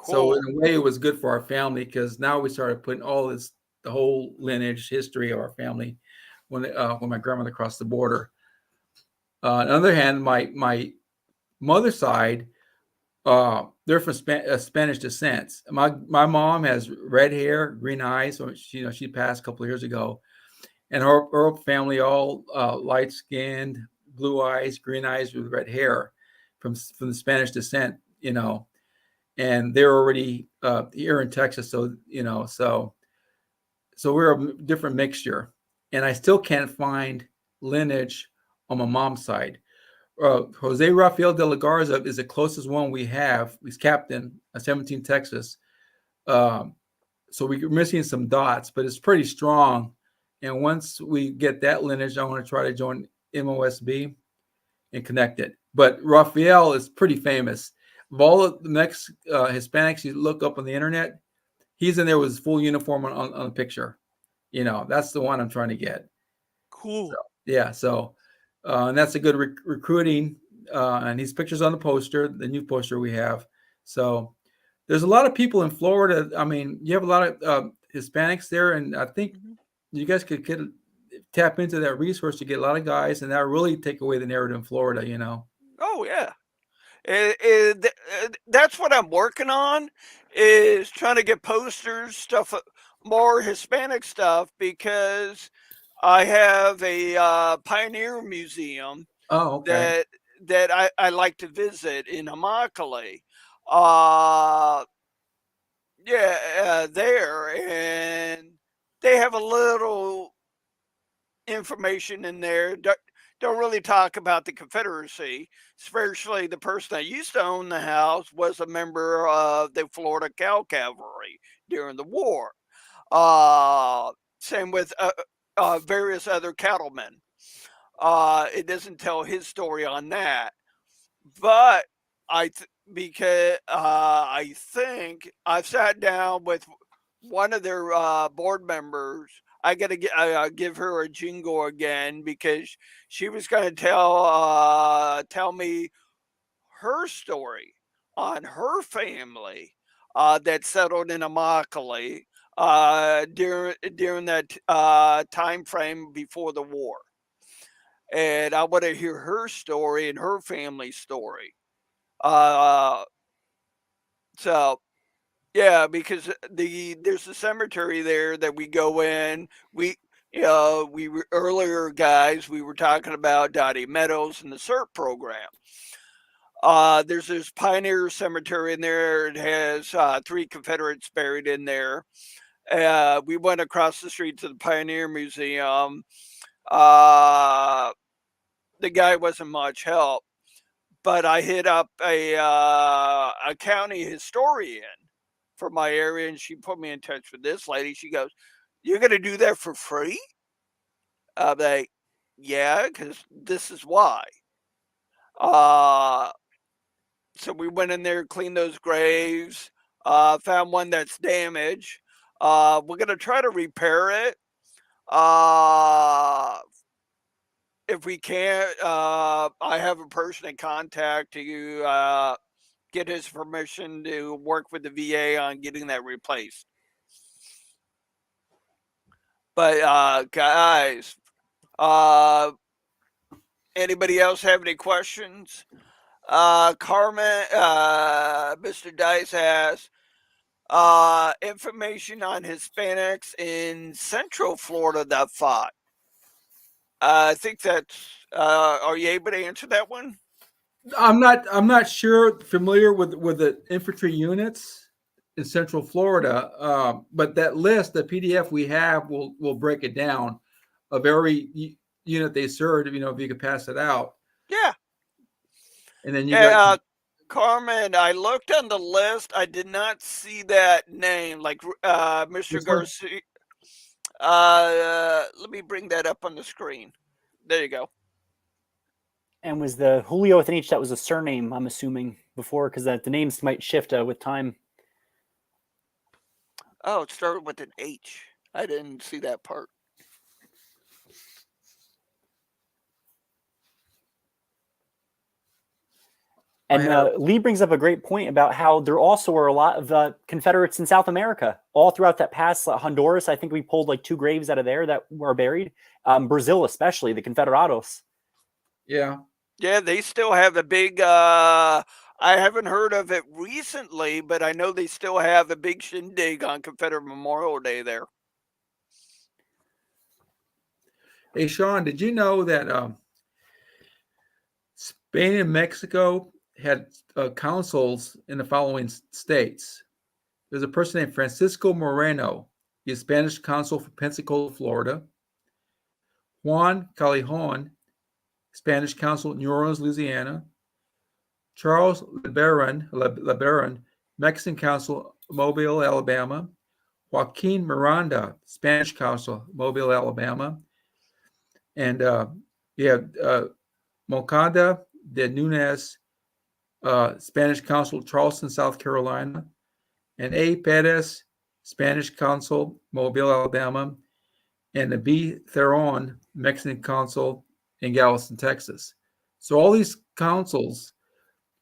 So in Cool. a way, it was good for our family because now we started putting all this, the whole lineage history of our family when my grandmother crossed the border. On the other hand, my mother's side, they're from Spanish descent. My mom has red hair, green eyes. So she passed a couple of years ago, and her family all light skinned, blue eyes, green eyes with red hair, from the Spanish descent. And they're already here in Texas. So we're a different mixture, and I still can't find lineage on my mom's side. Jose Rafael de la Garza is the closest one we have. He's captain of 17 Texas. Um, so we're missing some dots, but it's pretty strong. And once we get that lineage, I want to try to join MOSB and connect it. But Rafael is pretty famous. Of all of the next Hispanics you look up on the internet, he's in there with his full uniform on the picture. That's the one I'm trying to get. So, Cool. yeah, so and that's a good recruiting. And his pictures on the poster, the new poster we have. So there's a lot of people in Florida. I mean, you have a lot of Hispanics there, and I think Mhm. you guys could tap into that resource to get a lot of guys, and that really take away the narrative in Florida. Oh yeah. That's what I'm working on is trying to get posters, stuff, more Hispanic stuff because I have a pioneer museum Oh, okay. that I like to visit in Immokalee. Uh, yeah, there, and they have a little information in there. Don't really talk about the Confederacy, especially the person that used to own the house was a member of the Florida Cow Cavalry during the war. Same with various other cattlemen. It doesn't tell his story on that, but because I think I've sat down with one of their board members. I got to give her a jingle again because she was going to tell me her story on her family that settled in Immokalee during that time frame before the war, and I want to hear her story and her family story. Uh, So yeah, because there's a cemetery there that we go in. We were earlier, guys. We were talking about Dottie Meadows and the CERT program. There's this Pioneer Cemetery in there. It has 3 Confederates buried in there. We went across the street to the Pioneer Museum. Uh, the guy wasn't much help, but I hit up a county historian for my area, and she put me in touch with this lady. She goes, "You're going to do that for free?" I'm like, "Yeah, because this is why." Uh, so we went in there, cleaned those graves, found one that's damaged. We're going to try to repair it. Uh, if we can't, I have a person in contact to get his permission to work with the VA on getting that replaced. But guys, uh, anybody else have any questions? Carmen, Mr. Dice asks, information on Hispanics in Central Florida that fought. I think that's. Are you able to answer that one? I'm not sure familiar with the infantry units in Central Florida, but that list, the PDF we have, will break it down of every unit they served. You know, if you could pass it out. Yeah. And then you got Carmen. I looked on the list. I did not see that name, like Mr. Garcia. Let me bring that up on the screen. There you go. And was the Julio with an H, that was a surname, I'm assuming, before, because the names might shift with time. Oh, it started with an H. I didn't see that part. And Lee brings up a great point about how there also were a lot of Confederates in South America, all throughout that past Honduras. I think we pulled like 2 graves out of there that were buried. Brazil, especially, the Confederados. Yeah. Yeah, they still have a big, I haven't heard of it recently, but I know they still have a big shindig on Confederate Memorial Day there. Hey, Sean, did you know that Spain and Mexico had consuls in the following states? There's a person named Francisco Moreno, the Spanish consul for Pensacola, Florida. Juan Callejon, Spanish consul in New Orleans, Louisiana. Charles Lebaron, Mexican consul, Mobile, Alabama. Joaquin Miranda, Spanish consul, Mobile, Alabama. And you have Moncada de Nunez, Spanish consul, Charleston, South Carolina. And A. Perez, Spanish consul, Mobile, Alabama. And the B. Theron, Mexican consul in Galveston, Texas. So all these consuls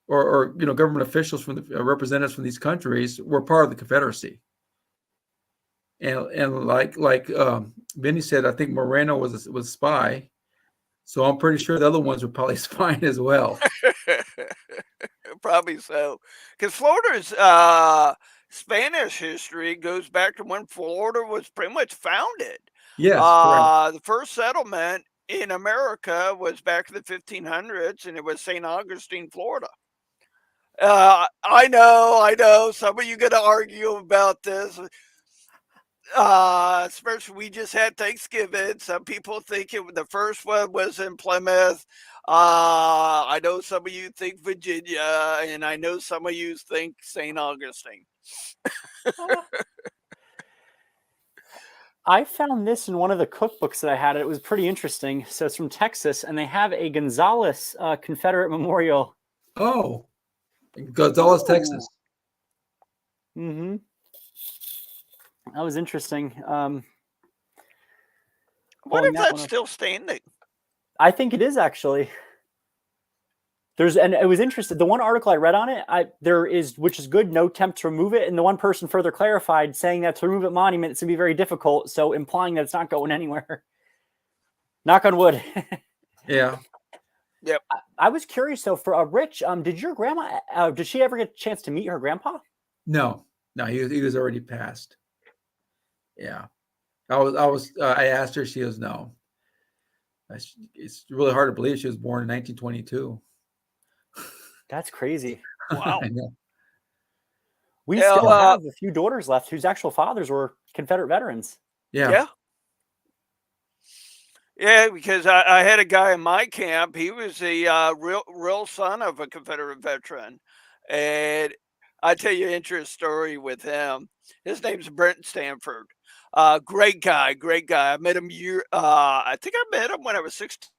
or government officials from the representatives from these countries were part of the Confederacy. And like Vinny said, I think Moreno was a spy. So I'm pretty sure the other ones were probably spying as well. Probably so. Because Florida's Spanish history goes back to when Florida was pretty much founded. Yes, the first settlement in America was back in the 1500s, and it was St. Augustine, Florida. I know. Some of you going to argue about this. Especially we just had Thanksgiving. Some people think the first one was in Plymouth. I know some of you think Virginia, and I know some of you think St. Augustine. I found this in one of the cookbooks that I had. It was pretty interesting. So it's from Texas, and they have a Gonzales Confederate memorial. Oh, Gonzales, Texas. Mm-hmm. That was interesting. What if that's still standing? I think it is, actually. And it was interesting. The one article I read on it, which is good, no attempt to remove it. And the one person further clarified, saying that to remove a monument, it's going to be very difficult. So implying that it's not going anywhere. Knock on wood. Yeah. Yep. I was curious though, for Rich, did your grandma, did she ever get a chance to meet her grandpa? No, no, he was already passed. Yeah, I asked her. She goes, no. It's really hard to believe she was born in 1922. That's crazy. Wow. I know. We Yeah, still have a few daughters left whose actual fathers were Confederate veterans. Yeah. Yeah, because I had a guy in my camp. He was the real son of a Confederate veteran, and I tell you an interesting story with him. His name's Brent Stanford. Great guy, great guy. I met him I think I met him when I was 16.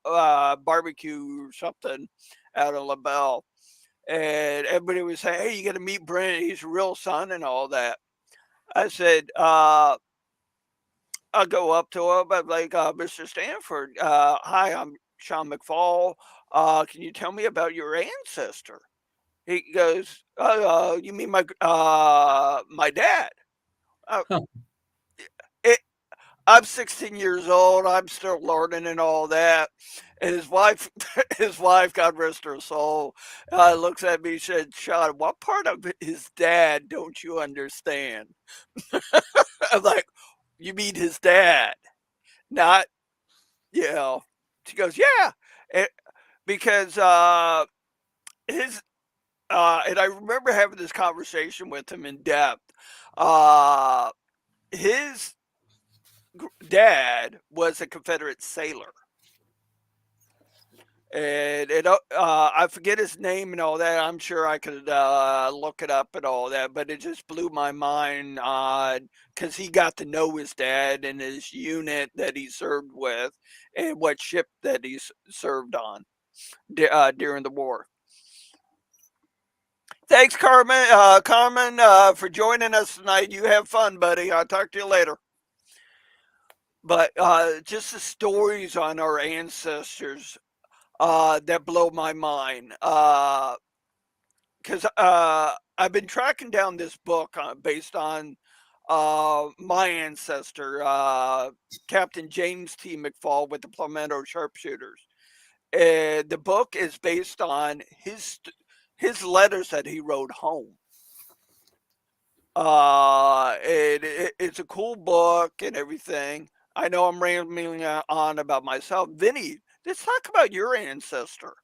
Barbecue or something out of LaBelle, and everybody was saying, "Hey, you got to meet Brent. He's a real son and all that." I said, I'll go up to him. I'm like, Mr. Stanford, hi, I'm Sean McFall. Can you tell me about your ancestor? He goes, you mean my dad? Uh, Huh. it, I'm 16 years old. I'm still learning and all that. And his wife, his wife, God rest her soul, looks at me and said, Sean, what part of his dad don't you understand? I'm like, you mean his dad? Not, you know, she goes, yeah, it, because his and I remember having this conversation with him in depth. Uh, his dad was a Confederate sailor, and I forget his name and all that. I'm sure I could look it up and all that, but it just blew my mind because he got to know his dad and his unit that he served with, and what ship that he served on during the war. Thanks, Carmen, for joining us tonight. You have fun, buddy. I'll talk to you later. But just the stories on our ancestors that blow my mind. Because I've been tracking down this book based on my ancestor, Captain James T. McFall with the Palmetto Sharpshooters. And the book is based on his letters that he wrote home. It's a cool book and everything. I know I'm rambling on about myself. Vinny, let's talk about your ancestor.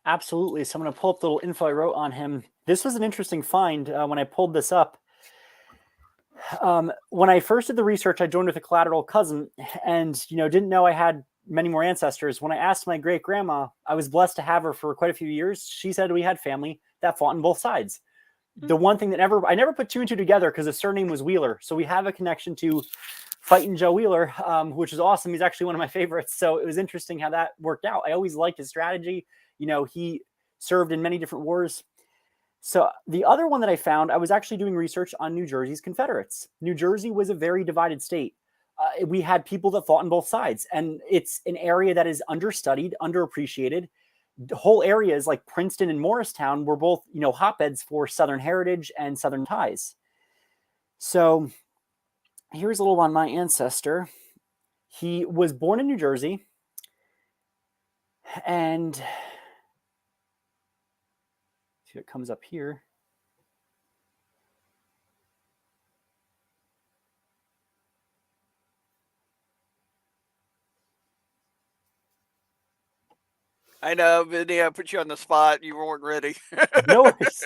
Absolutely. So I'm going to pull up the little info I wrote on him. This was an interesting find when I pulled this up. When I first did the research, I joined with a collateral cousin and, didn't know I had many more ancestors. When I asked my great grandma, I was blessed to have her for quite a few years. She said we had family that fought on both sides. The one thing that I never put two and two together because the surname was Wheeler. So we have a connection to fighting Joe Wheeler, which is awesome. He's actually one of my favorites. So it was interesting how that worked out. I always liked his strategy. He served in many different wars. So the other one that I found, I was actually doing research on New Jersey's Confederates. New Jersey was a very divided state. We had people that fought on both sides, and it's an area that is understudied, underappreciated. The whole areas like Princeton and Morristown were both, hotbeds for Southern heritage and Southern ties. So here's a little on my ancestor. He was born in New Jersey, and see what comes up here. I know, Vinny, I put you on the spot. You weren't ready. No worries.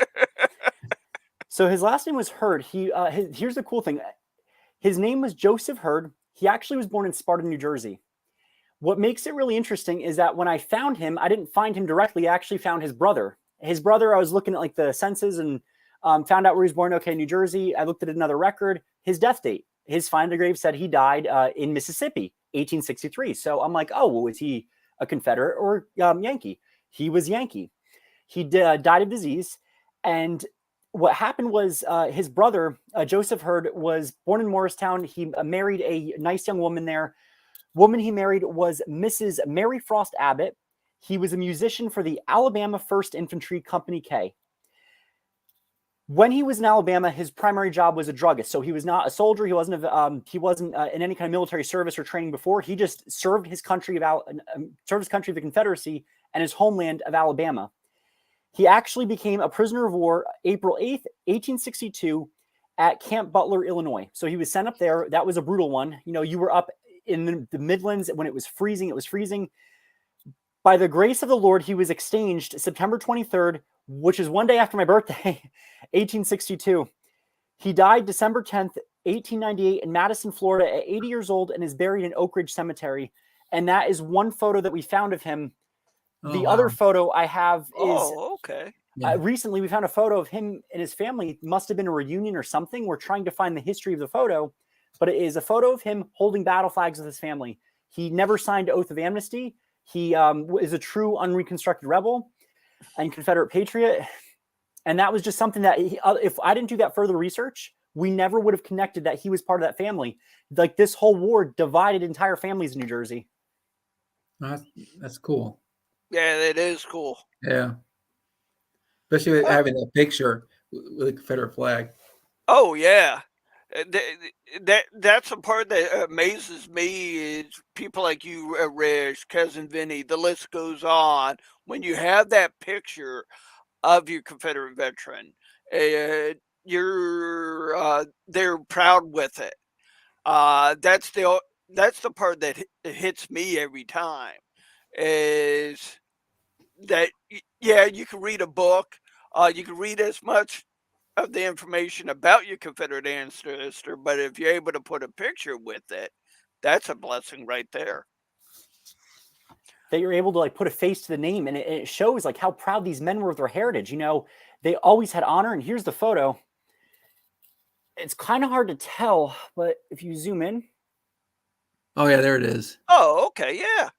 So his last name was Hurd. Here's the cool thing. His name was Joseph Hurd. He actually was born in Sparta, New Jersey. What makes it really interesting is that when I found him, I didn't find him directly. I actually found his brother. His brother, I was looking at like the census and found out where he was born. Okay, New Jersey. I looked at another record. His death date. His find a grave said he died in Mississippi, 1863. So I'm like, oh, well, was he a Confederate or Yankee? He was Yankee. He died of disease. And what happened was his brother, Joseph Hurd, was born in Morristown. He married a nice young woman there. Woman he married was Mrs. Mary Frost Abbott. He was a musician for the Alabama 1st Infantry Company K. When he was in Alabama, his primary job was a druggist. So he was not a soldier. He wasn't in any kind of military service or training before. He just served his country of the Confederacy and his homeland of Alabama. He actually became a prisoner of war April 8th, 1862 at Camp Butler, Illinois. So he was sent up there. That was a brutal one. You know, you were up in the Midlands when it was freezing. It was freezing. By the grace of the Lord, he was exchanged September 23rd, which is one day after my birthday, 1862. He died December 10th, 1898 in Madison, Florida at 80 years old and is buried in Oak Ridge Cemetery. And that is one photo that we found of him. The other photo I have is okay. Recently we found a photo of him and his family. It must have been a reunion or something. We're trying to find the history of the photo, but it is a photo of him holding battle flags with his family. He never signed oath of amnesty. He is a true unreconstructed rebel and Confederate patriot. And that was just something that if I didn't do that further research, we never would have connected that he was part of that family. Like this whole war divided entire families in New Jersey. That's cool. Yeah, it is cool. Yeah. Especially having a picture with a Confederate flag. Oh, yeah. That's the part that amazes me is people like you, Rich, Cousin Vinny, the list goes on. When you have that picture of your Confederate veteran, they're proud with it. That's the part that hits me every time is that, yeah, you can read a book, you can read as much of the information about your Confederate ancestor, but if you're able to put a picture with it, that's a blessing right there. That you're able to like put a face to the name, and it shows like how proud these men were of their heritage. You know, they always had honor. And here's the photo. It's kind of hard to tell, but if you zoom in. Oh yeah, there it is. Oh, okay, yeah.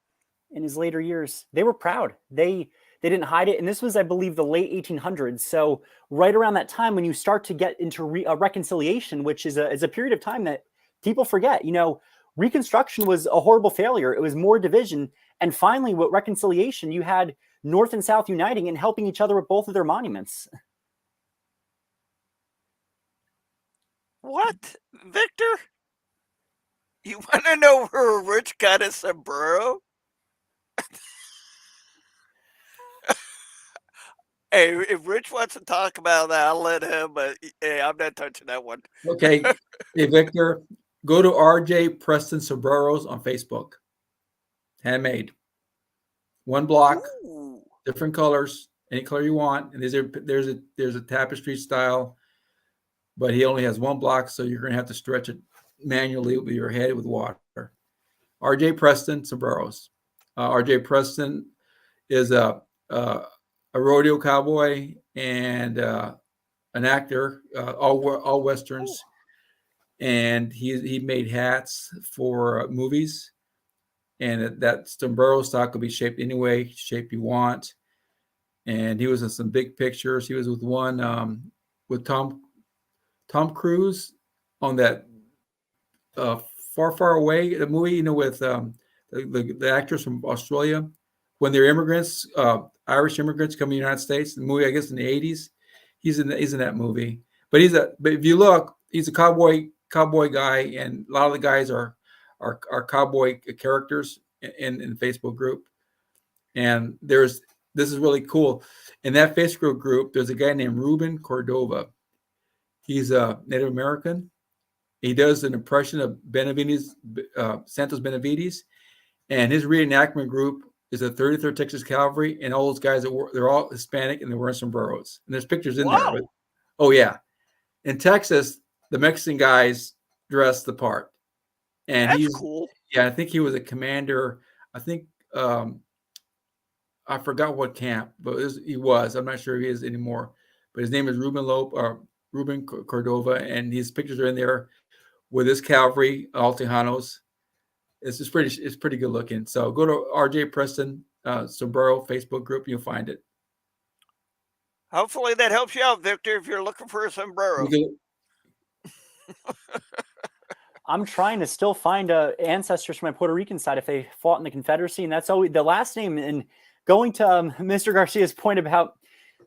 In his later years, they were proud. They didn't hide it. And this was, I believe, the late 1800s. So right around that time when you start to get into reconciliation, which is a period of time that people forget. You know, Reconstruction was a horrible failure. It was more division. And finally, with reconciliation, you had North and South uniting and helping each other with both of their monuments. What? Victor? You want to know where Rich got his sombrero? Hey, if Rich wants to talk about that, I'll let him, but hey, I'm not touching that one. Okay. Hey, Victor, go to RJ Preston Sombreros on Facebook. Handmade. One block, Ooh. different colors, any color you want. And there's a tapestry style, but he only has one block, so you're going to have to stretch it manually with your head with water. RJ Preston Sombreros. RJ Preston is a rodeo cowboy and an actor, all westerns, and he made hats for movies, and that sombrero stock will be shaped any way shape you want. And he was in some big pictures. He was with one with Tom Cruise on that Far Away, the movie, you know, with the actors from Australia when they're immigrants, Irish immigrants coming to the United States. The movie, I guess, in the 80s. He's in that movie. But if you look, he's a cowboy guy, and a lot of the guys are cowboy characters in the Facebook group. And this is really cool. In that Facebook group, there's a guy named Ruben Cordova. He's a Native American. He does an impression of Santos Benavides, and his reenactment group is the 33rd Texas Cavalry, and all those guys they're all Hispanic and they're wearing sombreros. And there's pictures in there. But, oh yeah, in Texas, the Mexican guys dress the part, and That's cool. Yeah, I think he was a commander. I think I forgot what camp, but he was. I'm not sure if he is anymore. But his name is Ruben Cordova, and his pictures are in there with his cavalry, all Tejanos. It's pretty good looking. So go to RJ Preston Sombrero Facebook group, you'll find it. Hopefully that helps you out, Victor, if you're looking for a sombrero. I'm trying to still find ancestors from my Puerto Rican side if they fought in the Confederacy, and that's always the last name. And going to Mr. Garcia's point about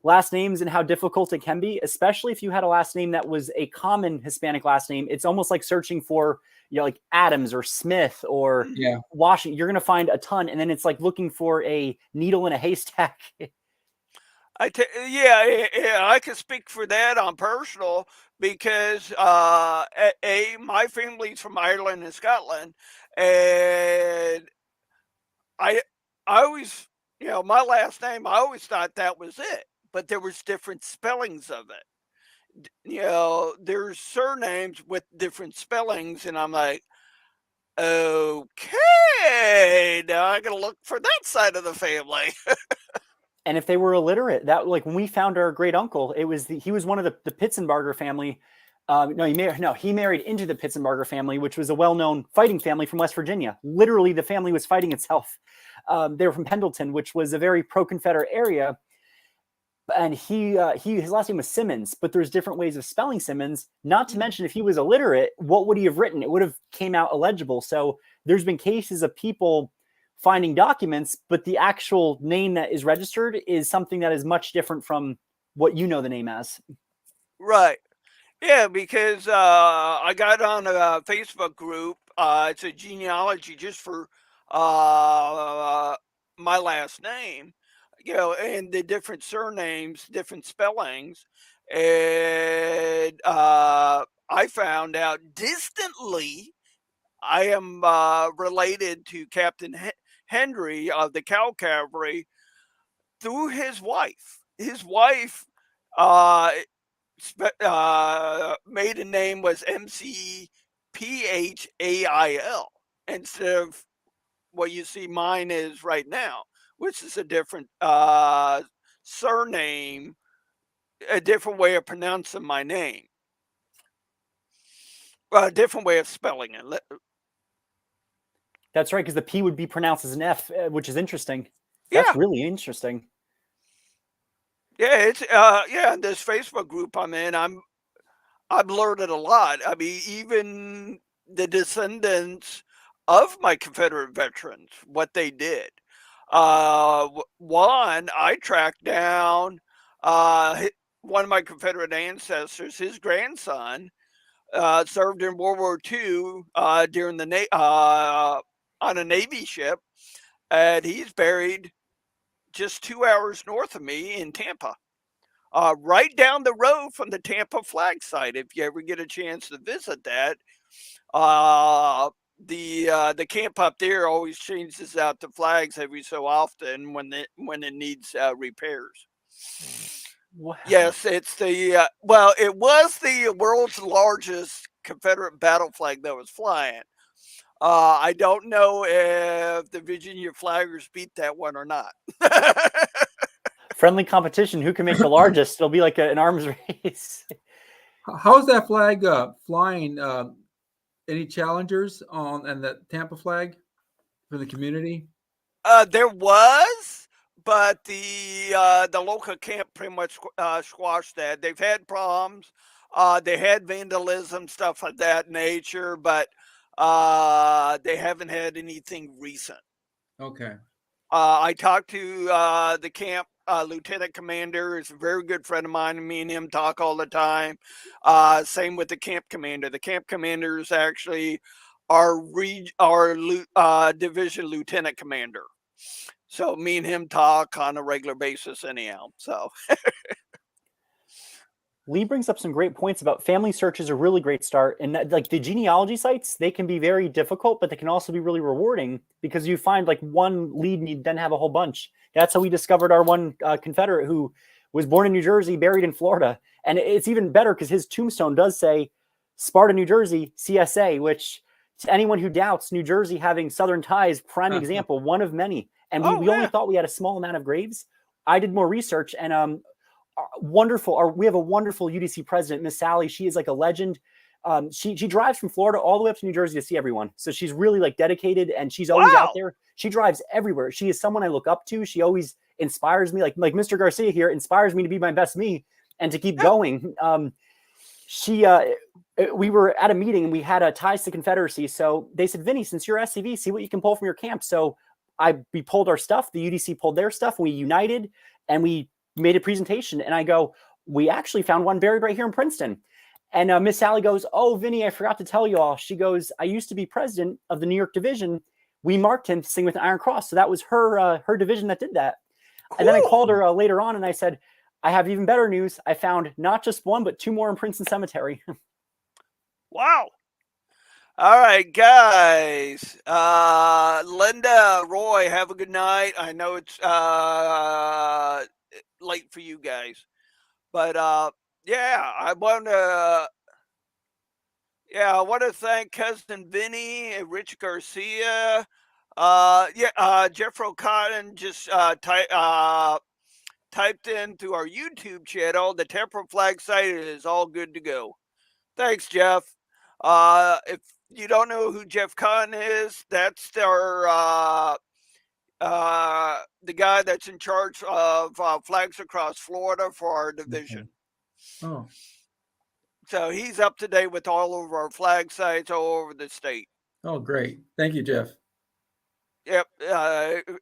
last names and how difficult it can be, especially if you had a last name that was a common Hispanic last name. It's almost like searching for, you know, like Adams or Smith or Washington. You're going to find a ton. And then it's like looking for a needle in a haystack. Yeah, I can speak for that on personal because my family's from Ireland and Scotland, and I I always, my last name, I always thought that was it, but there was different spellings of it. There's surnames with different spellings, and I'm like, okay, now I gotta look for that side of the family. And if they were illiterate, that like when we found our great uncle, he was one of the Pitzenbarger family. No, he married into the Pitzenbarger family, which was a well-known fighting family from West Virginia. Literally, the family was fighting itself. They were from Pendleton, which was a very pro-Confederate area. And his last name was Simmons, but there's different ways of spelling Simmons. Not to mention, if he was illiterate, what would he have written? It would have came out illegible. So there's been cases of people finding documents, but the actual name that is registered is something that is much different from what you know the name as. Right. Yeah, because I got on a Facebook group. It's a genealogy just for my last name, and the different surnames, different spellings. And I found out distantly I am related to Captain Henry of the Cow Cavalry through his wife. His wife uh, maiden name was McPhail instead of what you see mine is right now, which is a different surname, a different way of pronouncing my name, a different way of spelling it. That's right, because the P would be pronounced as an F, which is interesting. That's Yeah, really interesting. yeah, it's in this Facebook group I'm in, I've learned it a lot. I mean, even the descendants of my Confederate veterans, what they did. One, I tracked down one of my Confederate ancestors, his grandson, served in World War II during on a Navy ship, and he's buried just 2 hours north of me in Tampa. Right down the road from the Tampa flag site. If you ever get a chance to visit that, uh, the camp up there always changes out the flags every so often when it needs repairs. Wow. Yes, it's well, it was the world's largest Confederate battle flag that was flying. I don't know if the Virginia Flaggers beat that one or not. Friendly competition. Who can make the largest? It'll be like an arms race. How's that flag flying? Any challengers on and the Tampa flag for the community? There was, but the local camp pretty much squashed that. They've had problems. They had vandalism, stuff of that nature, but they haven't had anything recent. Okay. I talked to the camp lieutenant commander. Is a very good friend of mine, and me and him talk all the time. Same with the camp commander. The camp commander is actually our division lieutenant commander. So me and him talk on a regular basis, anyhow. So Lee brings up some great points about family search is a really great start. And that, like the genealogy sites, they can be very difficult, but they can also be really rewarding because you find like one lead and you then have a whole bunch. That's how we discovered our one Confederate who was born in New Jersey, buried in Florida. And it's even better because his tombstone does say Sparta, New Jersey, CSA, which to anyone who doubts New Jersey having Southern ties, prime example, one of many. And we only thought we had a small amount of graves. I did more research and we have a wonderful UDC president, Miss Sally. She is like a legend. She drives from Florida all the way up to New Jersey to see everyone. So she's really like dedicated and she's always out there. She drives everywhere. She is someone I look up to. She always inspires me, like Mr. Garcia here inspires me to be my best me and to keep going. We were at a meeting and we had ties to Confederacy. So they said, Vinny, since you're SCV, see what you can pull from your camp. So we pulled our stuff. The UDC pulled their stuff. And we united and we made a presentation. And I go, we actually found one buried right here in Princeton. And Miss Sally goes, oh, Vinny, I forgot to tell you all. She goes, I used to be president of the New York division. We marked him to sing with an Iron Cross. So that was her division that did that. Cool. And then I called her later on and I said, I have even better news. I found not just one, but 2 more in Princeton Cemetery. Wow. All right, guys. Linda, Roy, have a good night. I know it's late for you guys, but yeah, I want to thank Cousin Vinny and Rich Garcia. Jeffro Cotton just typed in through our YouTube channel. The temporal flag site is all good to go. Thanks, Jeff. If you don't know who Jeff Cotton is, that's the guy that's in charge of flags across Florida for our division. Oh. So he's up to date with all of our flag sites all over the state. Oh, great. Thank you, Jeff. Yep,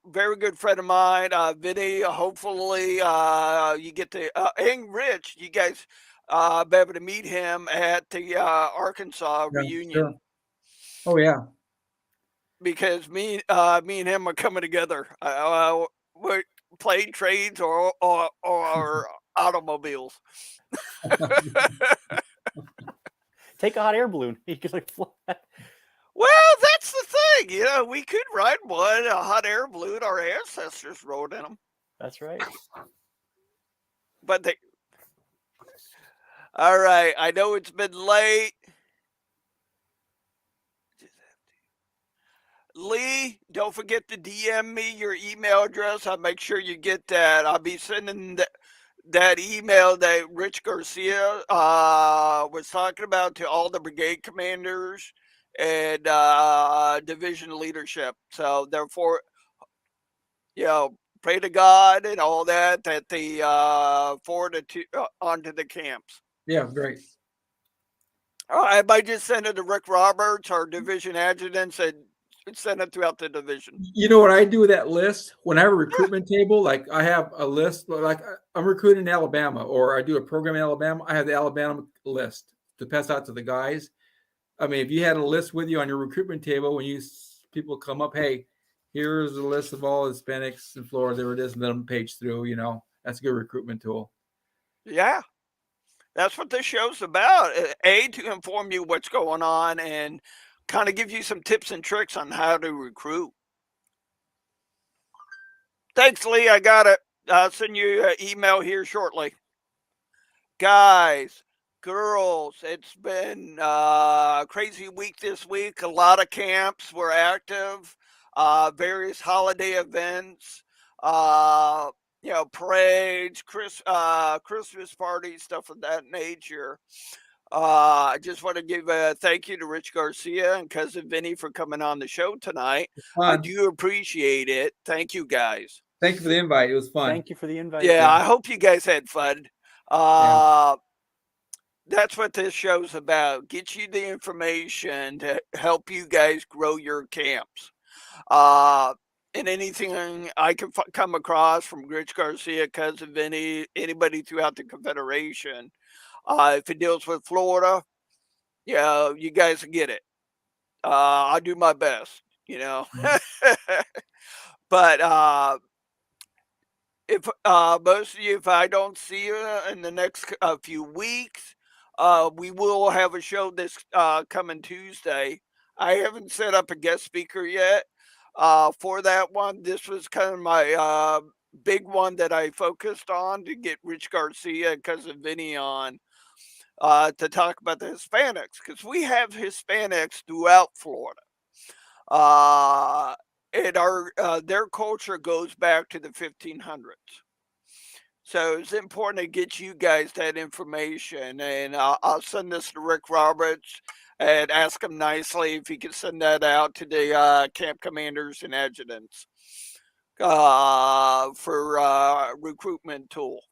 very good friend of mine, Vinny. Hopefully, you get to and Rich. You guys be able to meet him at the Arkansas reunion. Sure. Oh yeah, because me and him are coming together. We're playing trades or automobiles. Take a hot air balloon. You could like fly. Well, that's the thing. You know, we could ride one, a hot air balloon. Our ancestors rode in them. That's right. But they. All right. I know it's been late. Lee, don't forget to DM me your email address. I'll make sure you get that. I'll be sending that email that Rich Garcia was talking about to all the brigade commanders and division leadership. So therefore, pray to God and all that they forward it onto the camps. Yeah, great. I might just send it to Rick Roberts, our division adjutant, and send it throughout the division. You know what I do with that list? When I have a recruitment table, like I have a list, like I'm recruiting in Alabama or I do a program in Alabama, I have the Alabama list to pass out to the guys. I mean, if you had a list with you on your recruitment table, when people come up, hey, here's a list of all Hispanics in Florida, there it is, and then page through, that's a good recruitment tool. Yeah. That's what this show's about. To inform you what's going on and kind of give you some tips and tricks on how to recruit. Thanks, Lee. I got it. I'll send you an email here shortly. Guys, girls, it's been a crazy week this week. A lot of camps were active, various holiday events, parades, Christmas parties, stuff of that nature. I just want to give a thank you to Rich Garcia and Cousin Vinny for coming on the show tonight. I do appreciate it. Thank you, guys. Thank you for the invite. It was fun. Thank you for the invite. Yeah, I hope you guys had fun. That's what this show's about. Get you the information to help you guys grow your camps. And anything I can come across from Rich Garcia, Cousin Vinny, anybody throughout the Confederation, if it deals with Florida, you guys get it. I do my best, But if most of you, if I don't see you in the next few weeks, we will have a show this coming Tuesday. I haven't set up a guest speaker yet for that one. This was kind of my big one that I focused on to get Rich Garcia and Cousin Vinny on to talk about the Hispanics, because we have Hispanics throughout Florida. And their culture goes back to the 1500s. So it's important to get you guys that information, and I'll send this to Rick Roberts and ask him nicely if he can send that out to the camp commanders and adjutants for recruitment tool.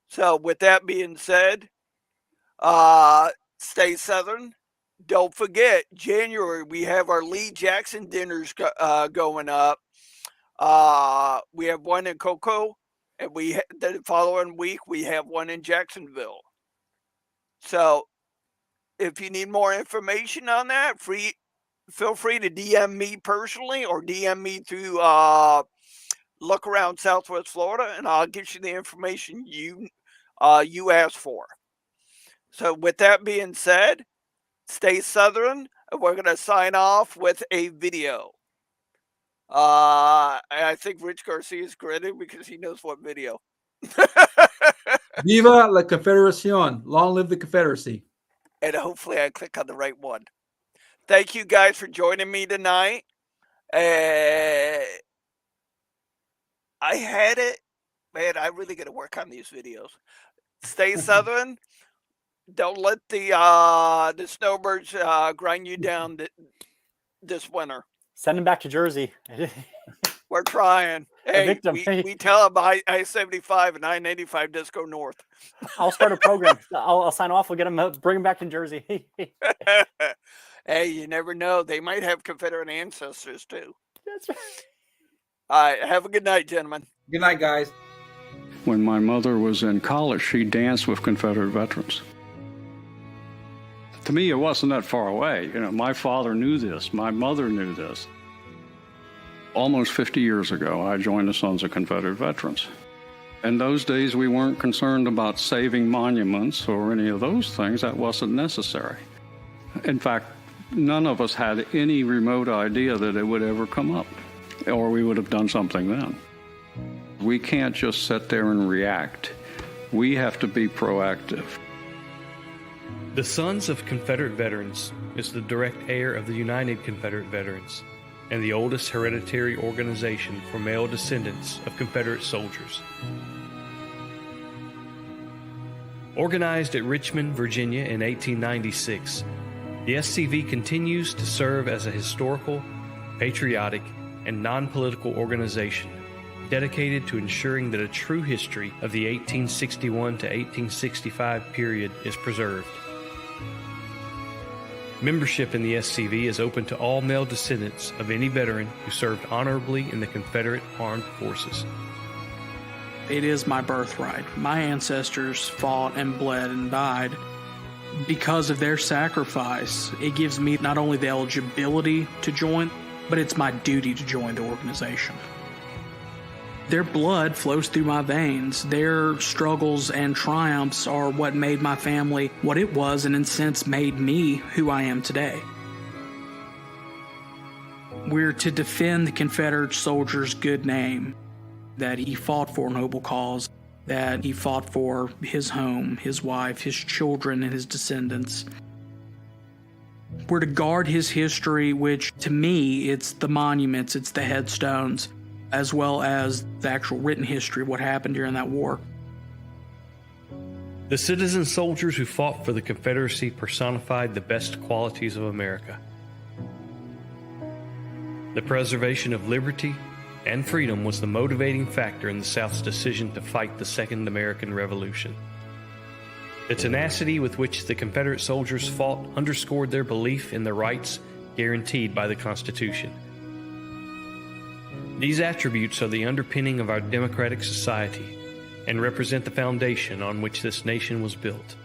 So with that being said, stay Southern. Don't forget, January, we have our Lee Jackson dinners going up. We have one in Cocoa, and the following week, we have one in Jacksonville. So if you need more information on that, feel free to DM me personally or DM me through look around Southwest Florida, and I'll get you the information you asked for. So with that being said, stay Southern, and we're going to sign off with a video. I think Rich Garcia is grinning because he knows what video. Viva la Confederación. Long live the Confederacy. And hopefully I click on the right one. Thank you guys for joining me tonight. I had it. Man, I really got to work on these videos. Stay Southern. Don't let the snowbirds grind you down this winter. Send them back to Jersey. We're trying. Hey, we tell them I-75 and I-95 just go north. I'll start a program. I'll sign off. We'll get them, bring them back to Jersey. Hey, you never know. They might have Confederate ancestors too. That's right. All right. Have a good night, gentlemen. Good night, guys. When my mother was in college, she danced with Confederate veterans. To me, it wasn't that far away. You know, my father knew this. My mother knew this. Almost 50 years ago, I joined the Sons of Confederate Veterans. In those days, we weren't concerned about saving monuments or any of those things. That wasn't necessary. In fact, none of us had any remote idea that it would ever come up, or we would have done something then. We can't just sit there and react. We have to be proactive. The Sons of Confederate Veterans is the direct heir of the United Confederate Veterans and the oldest hereditary organization for male descendants of Confederate soldiers. Organized at Richmond, Virginia in 1896, the SCV continues to serve as a historical, patriotic, and non-political organization dedicated to ensuring that a true history of the 1861 to 1865 period is preserved. Membership in the SCV is open to all male descendants of any veteran who served honorably in the Confederate Armed Forces. It is my birthright. My ancestors fought and bled and died. Because of their sacrifice, it gives me not only the eligibility to join, but it's my duty to join the organization. Their blood flows through my veins. Their struggles and triumphs are what made my family what it was, and in a sense made me who I am today. We're to defend the Confederate soldier's good name, that he fought for a noble cause, that he fought for his home, his wife, his children, and his descendants. We're to guard his history, which to me, it's the monuments, it's the headstones, as well as the actual written history of what happened during that war. The citizen soldiers who fought for the Confederacy personified the best qualities of America. The preservation of liberty and freedom was the motivating factor in the South's decision to fight the Second American Revolution. The tenacity with which the Confederate soldiers fought underscored their belief in the rights guaranteed by the Constitution. These attributes are the underpinning of our democratic society and represent the foundation on which this nation was built.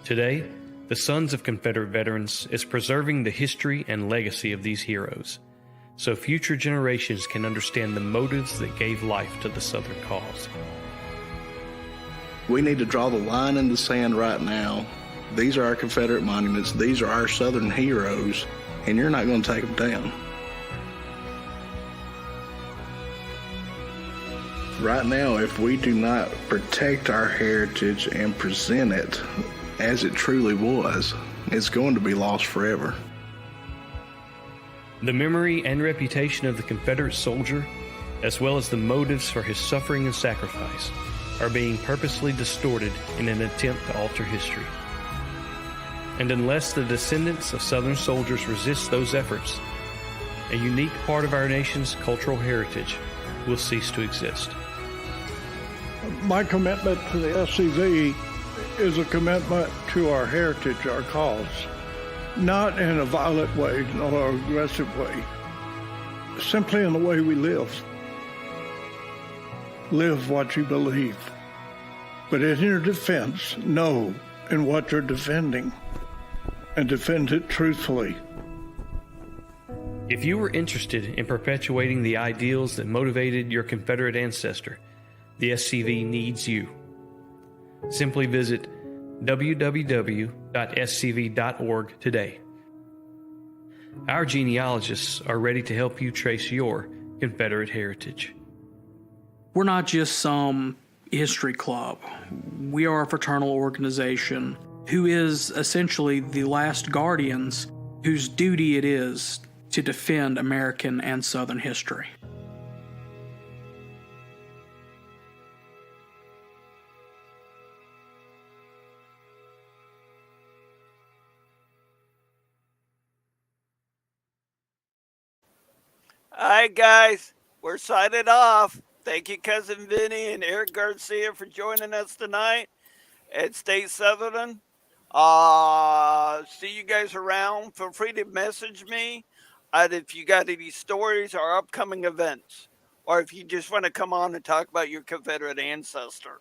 Today, the Sons of Confederate Veterans is preserving the history and legacy of these heroes, so future generations can understand the motives that gave life to the Southern cause. We need to draw the line in the sand right now. These are our Confederate monuments. These are our Southern heroes, and you're not going to take them down. Right now, if we do not protect our heritage and present it as it truly was, it's going to be lost forever. The memory and reputation of the Confederate soldier, as well as the motives for his suffering and sacrifice, are being purposely distorted in an attempt to alter history. And unless the descendants of Southern soldiers resist those efforts, a unique part of our nation's cultural heritage will cease to exist. My commitment to the SCV is a commitment to our heritage, our cause. Not in a violent way, nor an aggressive way. Simply in the way we live. Live what you believe. But in your defense, know in what you're defending. And defend it truthfully. If you were interested in perpetuating the ideals that motivated your Confederate ancestor, the SCV needs you. Simply visit www.scv.org today. Our genealogists are ready to help you trace your Confederate heritage. We're not just some history club. We are a fraternal organization who is essentially the last guardians whose duty it is to defend American and Southern history. All right, guys, we're signing off. Thank you, Cousin Vinny and Eric Garcia, for joining us tonight at Stay Southern. See you guys around. Feel free to message me if you got any stories or upcoming events, or if you just want to come on and talk about your Confederate ancestor,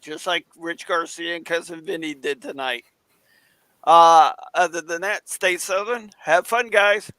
just like Rich Garcia and Cousin Vinny did tonight. Other than that, stay Southern. Have fun, guys.